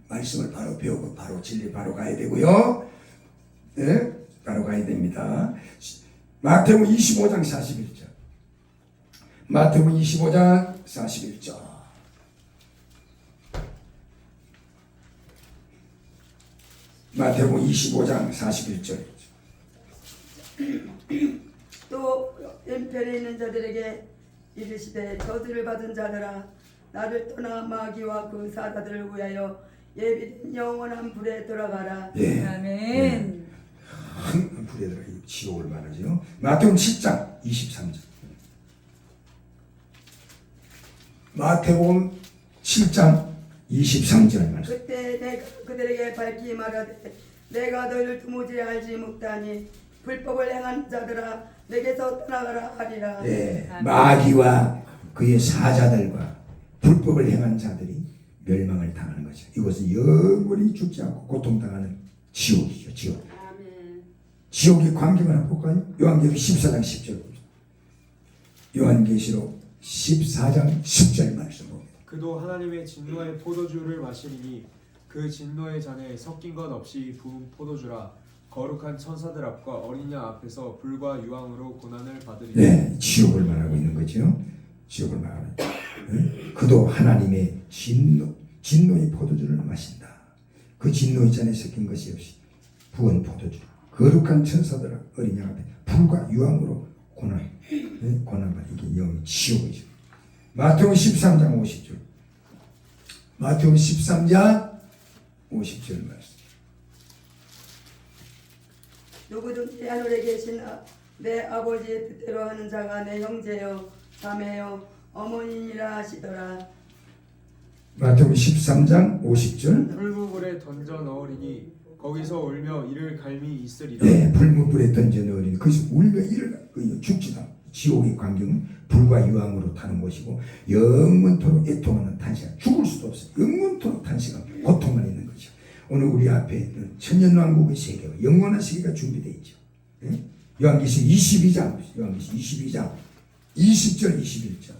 말씀을 바로 배우고 바로 진리 바로 가야 되고요. 네, 바로 가야 됩니다. 마태복음 25장 41절. 마태복음 25장 41절. 마태복음 25장 41절. 또 왼편에 있는 자들에게 이르시되 저주를 받은 자들아 나를 떠나 마귀와 그 사자들을 위하여 예비된 영원한 불에 들어가라. 예. 아멘. 큰 불에 들어가 지옥을 말하죠. 마태복음 10장 23절. 마태복음 7장 23절 말씀. 그때 내가 그들에게 밝히 말하되 내가 너희를 도무지 알지 못하니 불법을 행한 자들아 내게서 떠나가라 하리라. 예, 아멘. 마귀와 그의 사자들과 불법을 행한 자들이 멸망을 당하는 거죠. 이것은 영원히 죽지 않고 고통당하는 지옥이죠. 지옥. 아멘. 지옥의 광경을 한번 볼까요? 요한계시록 14장 10절. 요한계시록 14장 10절 말씀 봅니다. 그도 하나님의 진노의 포도주를 마시리니 그 진노의 잔에 섞인 것 없이 부은 포도주라. 거룩한 천사들 앞과 어린 양 앞에서 불과 유황으로 고난을 받으리니. 네, 지옥을 말하고 있는 거죠. 지옥을 말하고 있다. 네? 그도 하나님의 진노의 포도주를 마신다. 그 진노의 잔에 섞인 것이 없이 부은 포도주. 거룩한 천사들 어린 양 앞에 불과 유황으로 고난받 이게 영이 지옥이죠. 마태복음 13장 50절. 마태복음 13장 50절 말씀. 누구든지 하늘에 계신 내 아버지의 뜻대로 하는 자가 내 형제요 자매요 어머니니라 하시더라. 마태복음 13장 50절. 불구불에 던져 넣으리니 거기서 울며 이를 갈미 있으리라. 네, 불문불에 던져 넣으리니 거기서 울며 이를 죽지다. 지옥의 광경은 불과 유황으로 타는 곳이고 영원토록 애통하는 탄식은 죽을 수도 없어요. 영원토록 탄식은 고통만 있는 거죠. 오늘 우리 앞에 천년왕국의 세계와 영원한 세계가 준비되어 있죠. 네? 요한계시록 22장 20절 21절.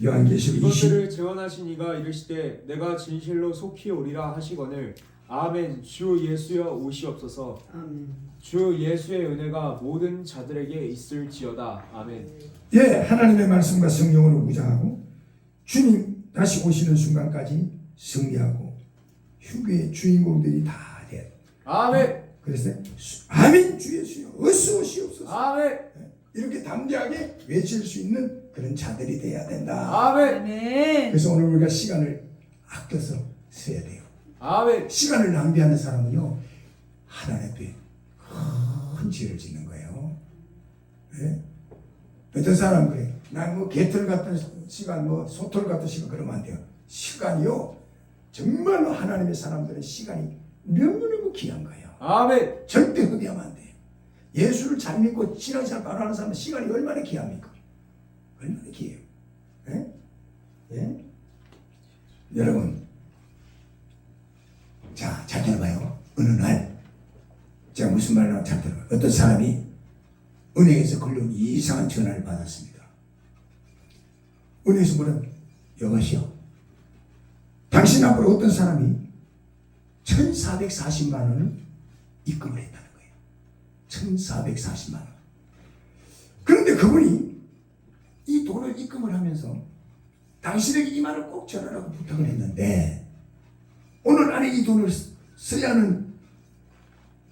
요한계시록 이것들을 증언하신 이가 이르시되 내가 진실로 속히 오리라 하시거늘 아멘. 주 예수여 오시옵소서. 아멘. 주 예수의 은혜가 모든 자들에게 있을지어다. 아멘. 예, 하나님의 말씀과 성령으로 무장하고 주님 다시 오시는 순간까지 승리하고 휴게의 주인공들이 다 돼. 아멘. 그래서 아멘 주 예수여 어서 오시옵소서. 아멘. 이렇게 담대하게 외칠 수 있는 그런 자들이 돼야 된다. 아멘. 아멘. 그래서 오늘 우리가 시간을 아껴서 써야 돼요. 아멘. 시간을 낭비하는 사람은요 하나님 앞에 큰 죄를 짓는 거예요. 네? 어떤 사람 그래. 난 뭐 개털 같은 시간, 뭐 소털 같은 시간 그러면 안 돼요. 시간이요 정말로 하나님의 사람들은 시간이 너무너무 귀한 거예요. 아멘. 절대 흡입하면 안 돼요. 예수를 잘 믿고 신앙생활 바로 하는 사람은 시간이 얼마나 귀합니까? 얼마나 귀해요. 예? 예? 여러분, 자, 잘 들어봐요. 어느 날, 제가 무슨 말을 하나 잘 들어봐요. 어떤 사람이 은행에서 걸려온 이상한 전화를 받았습니다. 은행에서 뭐라고? 여보시오. 당신 앞으로 어떤 사람이 1440만 원을 입금을 했다는 거예요. 1440만 원. 그런데 그분이 이 돈을 입금을 하면서 당신에게 이 말을 꼭 전하라고 부탁을 했는데 오늘 안에 이 돈을 써야 하는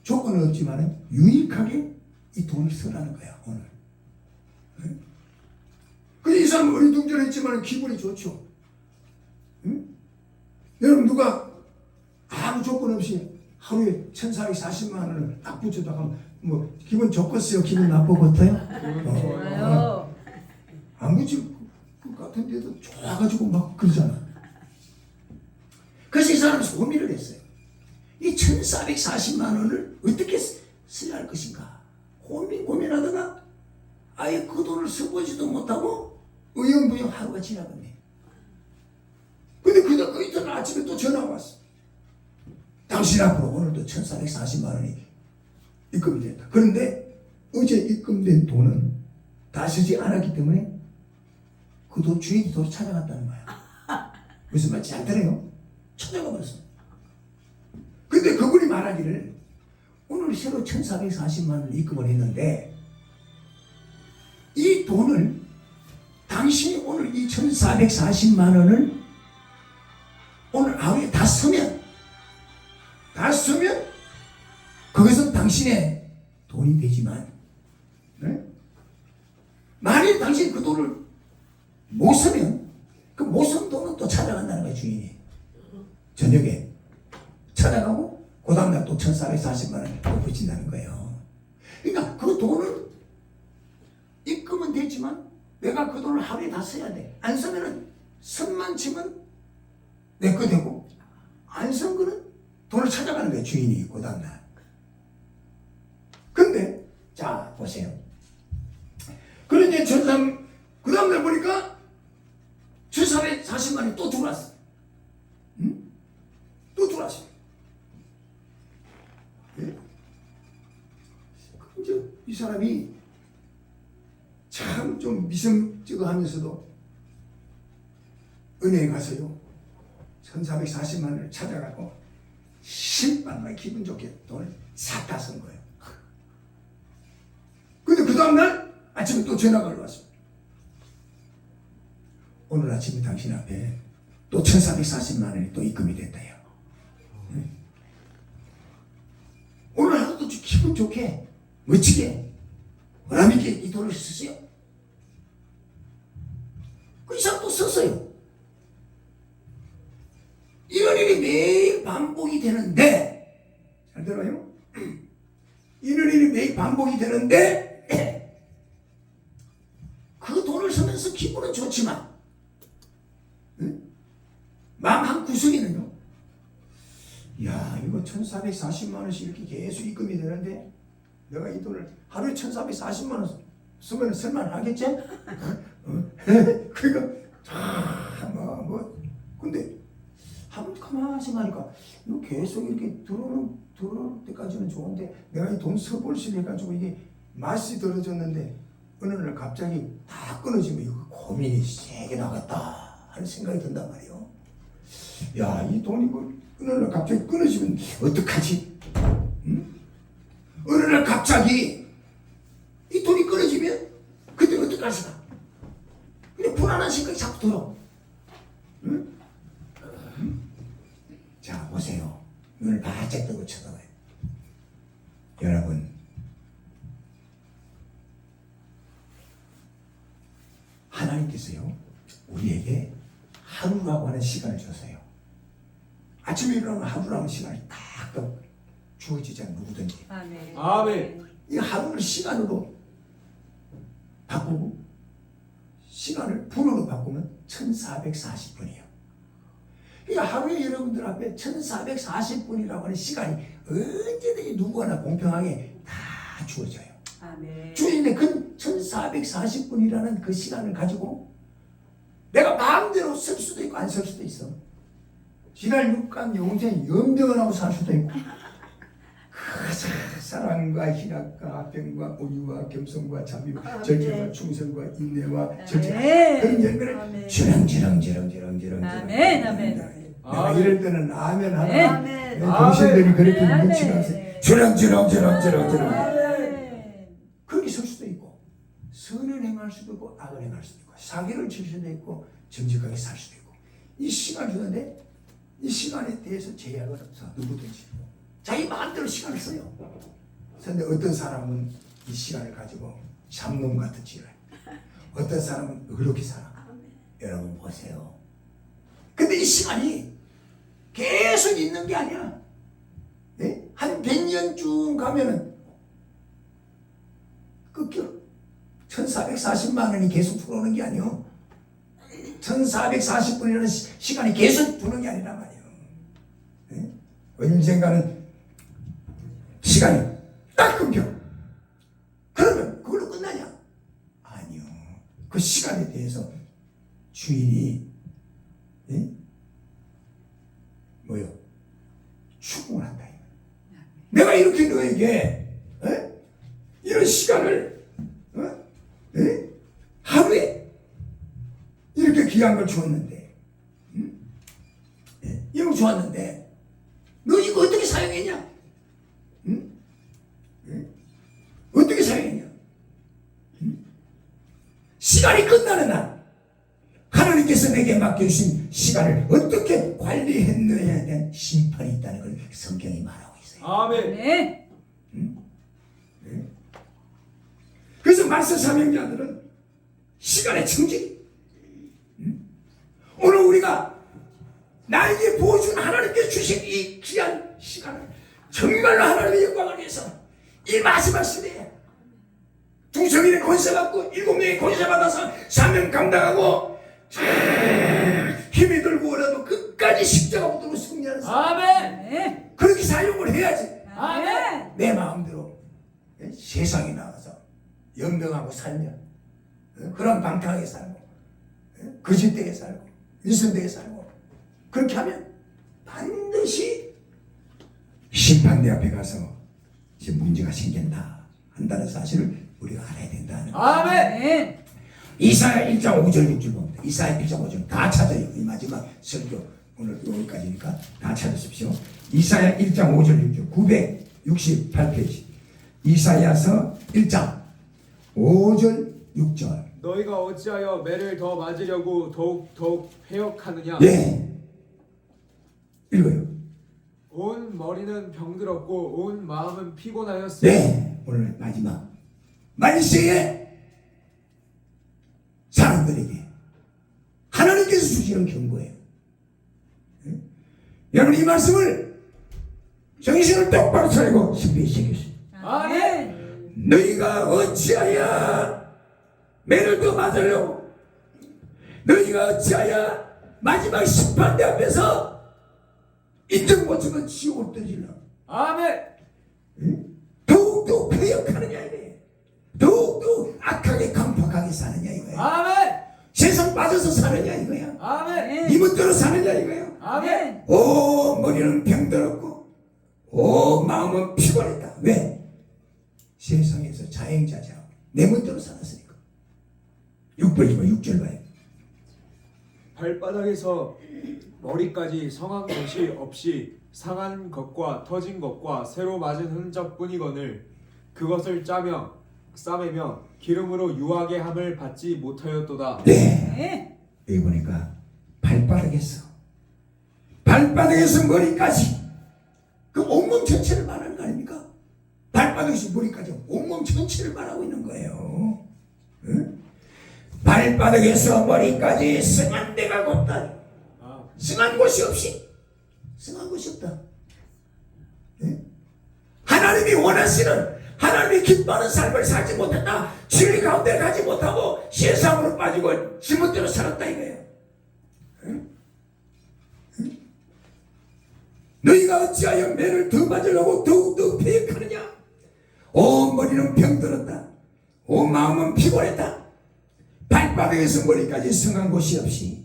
조건은 없지만 유익하게 이 돈을 쓰라는 거야 오늘. 네? 근데 이 사람은 어리둥절했지만 기분이 좋죠. 응? 여러분 누가 아무 조건 없이 하루에 1440만 원을 딱 붙였다가 뭐 기분 좋겠어요? 기분 나쁘겠어요? 좋아요. 안 붙일 것 같은데도 좋아가지고 막 그러잖아. 그래서 이 사람은 고민을 했어요. 이 1440만 원을 어떻게 써야 할 것인가 고민하다가 아예 그 돈을 써보지도 못하고 의형부영 하루가 지나갔네. 근데 그 이튿날 아침에 또 전화가 왔어. 당신 앞으로 오늘도 1440만 원이 입금이 됐다. 그런데 어제 입금된 돈은 다 쓰지 않았기 때문에 그 돈 주인이 돈 찾아갔다는 거야. 무슨 말인지 잘 들어요? 찾아가 버렸어. 근데 그분이 말하기를 오늘 새로 1440만 원을 입금을 했는데 이 돈을 당신이 오늘 이 1440만 원을 오늘 하루에 다 쓰면 당신의 돈이 되지만 네? 만일 당신이 그 돈을 못 쓰면 그 못 쓴 돈은 또 찾아간다는 거예요. 주인이 저녁에 찾아가고 그 다음날 또 1440만 원을 또 붙인다는 거예요. 그러니까 그 돈을 입금은 됐지만 내가 그 돈을 하루에 다 써야 돼. 안 쓰면은 선만 치면 내 거 되고 안 쓴 거는 돈을 찾아가는 거예요. 주인이 그 다음날. 근데 자 보세요. 그런데 그 다음날 보니까 1440만 원이 또 들어왔어. 응? 또 들어왔어. 예? 이제 이 사람이 참 좀 미성쩍어하면서도 은행에 가서요 1440만 원을 찾아가고 10만 원 기분 좋게 돈을 싹 다 쓴 거예요. 근데 그 다음날 아침에 또 전화가 왔어. 오늘 아침에 당신 앞에 또 1440만 원이 또 입금이 됐다요. 응? 오늘 하루도 기분 좋게 멋지게 보람있게 이 돈을 쓰세요. 그 이상 또 썼어요. 이런 일이 매일 반복이 되는데 잘 들어요? 이런 일이 매일 반복이 되는데 그 돈을 쓰면서 기분은 좋지만 응? 마음 한 구석에는요 야 이거 1440만 원씩 이렇게 계속 입금이 되는데 내가 이 돈을 하루에 1440만 원 쓰면 쓸만하겠지? 그러니까 근데 한번 가만히 생각하니까 이거 계속 이렇게 들어올 때까지는 좋은데 내가 이 돈 써볼 수 해가지고 이게 맛이 떨어졌는데 어느 날 갑자기 다 끊어지면 이거 고민이 세게 나갔다 하는 생각이 든단 말이에요. 야, 이 돈이 어느 날 갑자기 끊어지면 어떡하지? 응? 어느 날 갑자기 이 돈이 끊어지면 그때 어떡할까? 근데 불안한 생각이 자꾸 들어. 응? 자, 보세요. 눈을 바짝 뜨고 쳐다봐요. 여러분, 하나님께서요, 우리에게 하루라고 하는 시간을 줬어요. 아침에 일어나면 하루라는 시간이 딱 주어지잖아요, 누구든지. 아멘. 아멘. 이 하루를 시간으로 바꾸고, 시간을 분으로 바꾸면 1440분이에요. 그러니까 하루에 여러분들 앞에 1440분이라고 하는 시간이 언제든지 누구나 공평하게 다 주어져요. 아멘. 주인의 그 1440분이라는 그 시간을 가지고 내가 마음대로 쓸 수도 있고 안 쓸 수도 있어. 지날 육간 영생 연병을 하고 살 수도 있고 그 사랑과 희락과 병과 우유와 겸손과 자비와 절제와 충성과 인내와 절제 그런 열매를 주렁주렁 아멘. 아멘. 내가 이럴 때는 아멘 하나 아멘. 동생들이 그렇게 아멘. 뭉치면서 주렁주렁 아멘. 그렇게 설 수도 있고 선을 행할 수도 있고 악을 행할 수도 있고 사기를 칠 수도 있고 정직하게 살 수도 있고 이 시간을 주는데 이 시간에 대해서 제약은 없어. 누구든지 자기 마음대로 시간을 써요. 그런데 어떤 사람은 이 시간을 가지고 잡놈 같은 짓을 해. 어떤 사람은 의롭게 살아. 여러분 보세요. 근데 이 시간이 계속 있는 게 아니야. 네? 한 100년쯤 가면은 끊겨. 1440만 원이 계속 들어오는 게 아니요. 1440분이라는 시간이 계속 두는 게 아니란 말이에요. 네? 언젠가는 시간이 딱 끊겨. 그러면 그걸로 끝나냐? 아니요. 그 시간에 대해서 주인이 뭐요? 추궁을 한다. 내가 이렇게 너에게 이런 시간을 하루에 이렇게 귀한 걸 주었는데 이런 거 주었는데 너 이거 어떻게 사용했냐? 어떻게 사용했냐? 시간이 끝나는 날 하나님께서 내게 맡겨주신 시간을 어떻게 관리했느냐에 대한 심판이 있다는 걸 성경이 말하고 있어요. 아멘. 아멘. 네. 그래서 말세 사명자들은 시간의 청지. 오늘 우리가 나에게 보여준 하나님께 주신 이 귀한 시간을 정말로 하나님의 영광을 위해서 이 마지막 시대에 두 성인의 권세 받고 7명의 권세 받아서 사명 감당하고 힘이 들고 끝까지 십자가 붙들고 승리하는 사람. 아멘. 그렇게 사용을 해야지. 아멘. 내 마음대로 세상에 나가서 연병하고 살면 그런 방탕하게 살고 거짓되게 살고 일선되게 살고 그렇게 하면 반드시 심판대 앞에 가서 이제 문제가 생긴다 한다는 사실을 우리가 알아야 된다는 거예요. 아멘. 이사야 1장 5절 6절 봅니다. 이사야 1장 5절 다 찾아요. 이 마지막 설교 오늘 여기까지니까 다 찾으십시오. 이사야 1장 5절 6절 968페이지 이사야서 1장 5절 6절. 너희가 어찌하여 매를 더 맞으려고 더욱 회역하느냐? 네. 읽어요. 온 머리는 병들었고 온 마음은 피곤하였으니 네. 오늘 마지막 만세의 사람들에게 하나님께서 주시는 경고예요. 네? 여러분 이 말씀을 정신을 똑바로 차리고 신비시켰어요. 아멘. 너희가 어찌하여 매를 더 맞으려고 너희가 어찌하여 마지막 심판대 앞에서 인정 못 주면 지옥을 떠질러 아멘. 더욱더 폐역하느냐 이거예요. 더욱더 악하게 강팍하게 사느냐 이거예요. 아멘. 세상 빠져서 사느냐 이거야. 아멘. 이 멋대로 사느냐 이거예요. 아멘. 오 머리는 병들었고 오 마음은 피곤했다. 왜? 세상에서 자행자재하고 내 멋대로 살았으니까. 6절 봐요. 발바닥에서 머리까지 성한 것이 없이 상한 것과 터진 것과 새로 맞은 흔적뿐이거늘 그것을 짜며 싸매며 기름으로 유하게 함을 받지 못하였도다. 네. 여기 보니까 발바닥에서 머리까지 그 온몸 전체를 말하는 거 아닙니까? 발바닥에서 머리까지 온몸 전체를 말하고 있는 거예요. 응? 발바닥에서 머리까지 승한 데가 없다. 승한 곳이 없이 승한 곳이 없다. 응? 하나님이 원하시는 하나님이 기뻐하는 삶을 살지 못했다. 진리 가운데 가지 못하고 세상으로 빠지고 지멋대로 살았다 이거예요. 응? 응? 너희가 어찌하여 매를 더 맞으려고 더욱더 폐역하느냐? 온 머리는 병들었다. 온 마음은 피곤했다. 발바닥에서 머리까지 성한 곳이 없이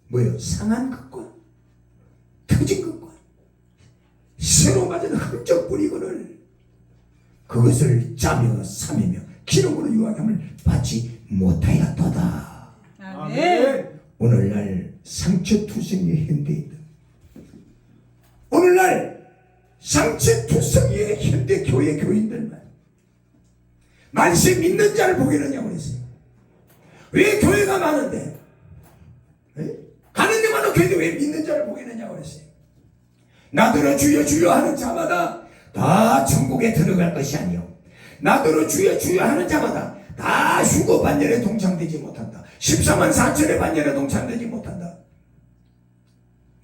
뭐요? 상한 것과 터진 것과 새로 맞은 흔적뿐이거늘 그것을 짜며 삼이며 기름으로 유하감을 받지 못하였도다. 아멘. 오늘날 상처투성이의 현대인들, 오늘날 상처투성이의 현대 교회 교인들만 만세 믿는 자를 보겠느냐고 그랬어요. 왜 교회가 많은데 가는 데마다 교회에 왜 믿는 자를 보겠느냐고 그랬어요. 나더러 주여 주여 하는 자마다 다 천국에 들어갈 것이 아니요 나더러 주여 주여 하는 자마다 다 휴거 반열에 동참되지 못한다. 14만 4천의 반열에 동참되지 못한다.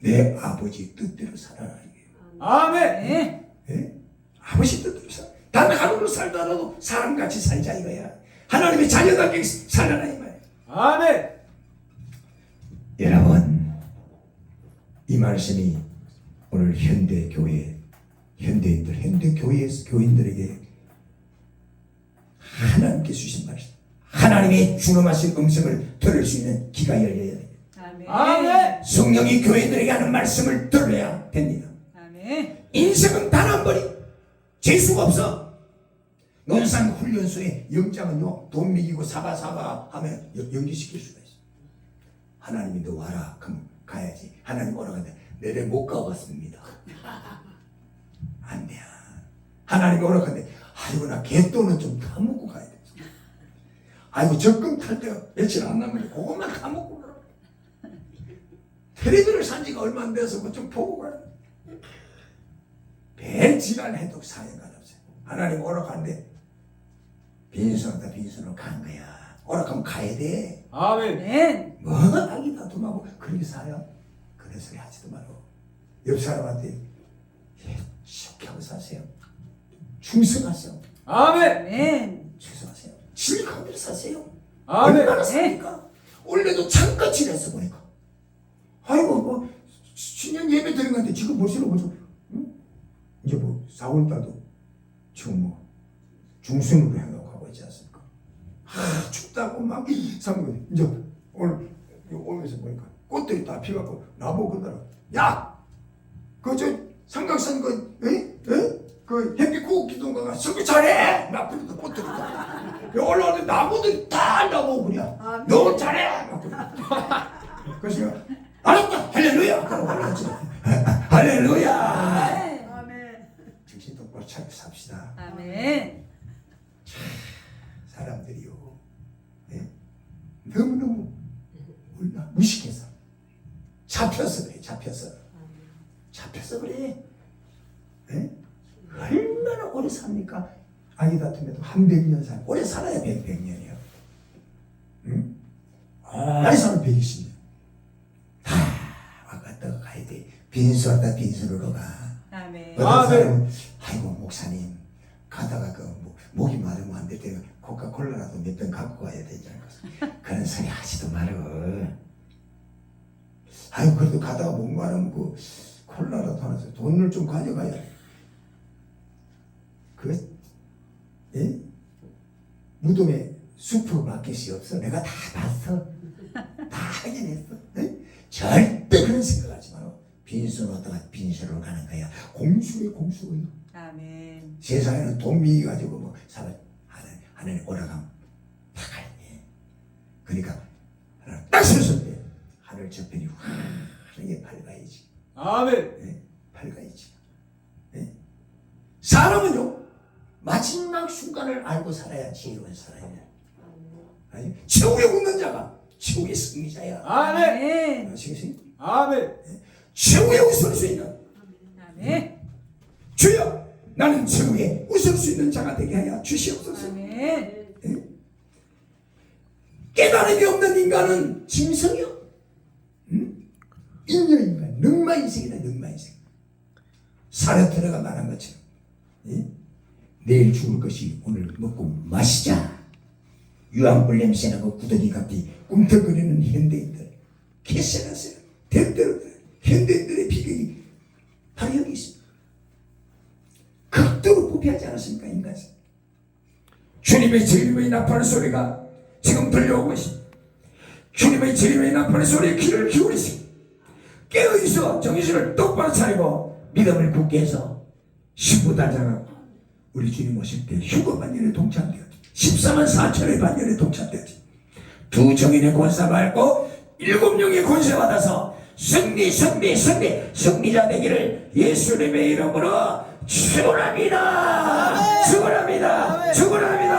내 아버지 뜻대로 살아라 이게. 아멘. 예? 아버지 뜻대로 살아. 단 하루를 살더라도 사람같이 살자 이거야. 하나님의 자녀답게 살아라 이 말이야. 아멘. 여러분 이 말씀이 오늘 현대 교회 현대인들 현대 교회 교인들에게 하나님께 주신 말씀, 하나님의 준엄하신 음성을 들을 수 있는 귀가 열려야 돼요. 아멘. 아멘. 성령이 교회들에게 하는 말씀을 들어야 됩니다. 아멘. 인생은 단 한 번이 재수가 없어. 논산 훈련소에 영장은요 돈 먹이고 사바 하면 연기시킬 수가 있어. 하나님이 너 와라 그럼 가야지. 하나님 오라 근데 내래 못 가봤습니다. 안 돼. 하나님이 오라 근데 아이고 나 개돈은 좀 타먹고 가야 돼. 아이고 적금 탈 때가 며칠 안 남으니 그것만 타먹고 가라. 텔레비를 산 지가 얼마 안 돼서 뭐 좀 보고 가라. 별 지랄해도 사회가 없어요. 하나님 오락하는데 빈손하다 빈손으로 간 거야. 오락하면 가야 돼. 아멘. 아멘. 뭐 아기 다툼하고 그렇게 사요? 그런 소리 하지도 말고 옆 사람한테 쉽게 하고 사세요. 충성하세요. 아멘. 아멘. 충성하세요. 실컷 사세요. 아멘. 얼마나 삽니까? 원래도 잠깐 지냈어 보니까. 아이고 뭐 신년 예배 드린 건데 지금 보시는 거죠. 응? 이제 뭐 4월달도 지금 뭐 중순으로 해놓고 하고 있지 않습니까? 춥다고 막 사람들 이제 오늘 오면서 보니까 꽃들이 다 피갖고 나보고 그러더라. 야, 그 저 삼각산 그 햇빛 구호 기둥가가 설교 잘해. 나 그래도 꽃들이 다 올라오는데 나무들이 다 나보고 그래. 아멘. 너 잘해. 막 그래. 그래서 내가 알았다. 할렐루야. 그러고 올라왔지. 할렐루야. 아멘. 정신 똑바로 차리고 삽시다. 아멘. 사람들이요. 예? 너무너무 몰라. 무식해서. 잡혀서 그래. 잡혀서 그래. 예? 얼마나 오래 삽니까? 아기 다툼에도 한 100년 살. 오래 살아야 100년이요. 응? 많이 살면 120년. 다 왔다 가야 돼. 빈수하다 빈수로 가. 아멘. 어떤 사람은 아이고 목사님 가다가 목이 마르면 안 될 때 코카콜라라도 몇 병 갖고 가야 되지 않을까. 그런 소리 하지도 말어. 아이고 그래도 가다가 목 마르면 그 콜라라도 하나 사. 돈을 좀 가져가야 돼. 예? 무덤에 슈퍼마켓이 없어. 내가 다 봤어. 다 확인했어. 예? 절대 그런 생각하지 마라. 빈수로 왔다가 빈수로 가는 거야. 공수예요. 아멘. 세상에는 돈 미기 가지고 뭐 사람 하나님 올라가면 다 가네. 그러니까 하나 딱 섰을 때 하늘 저편이 환하게 밝아야지. 아멘. 예? 밝아야지. 예? 사람은요 마지막 순간을 알고 살아야 지혜로운 사람이야. 아니 최후에 웃는 자가 최후의 승리자야. 아멘. 아멘. 아시겠어요? 아멘. 최후에 웃을 수 있는 아멘. 주여 나는 최후에 웃을 수 있는 자가 되게 하여 주시옵소서. 아멘. 깨달음이 없는 인간은 짐승이요. 인여인간 능마인생이다. 능마인생. 살에 들어가 말한 것처럼 내일 죽을 것이 오늘 먹고 마시자. 유황불 냄새나고 구더기 같이 꿈틀거리는 현대인들 개쎄났어요. 대대로 현대인들의 비극이 바로 여기 있습니다. 극도로 부패하지 않았습니까? 인간생. 주님의 재림의 나팔 소리가 지금 들려오고 있습니다. 주님의 재림의 나팔 소리에 귀를 기울이시고 깨어있어 정신을 똑바로 차리고 믿음을 굳게 해서 신부단장하고 우리 주님 오실 때 휴거 반열에 동참되었지. 14만 4천의 반열에 동참되었지. 2 정인의 권사 받고 7영의 권세 받아서 승리자 되기를 예수님의 이름으로 축원합니다. 축원합니다. 축원합니다.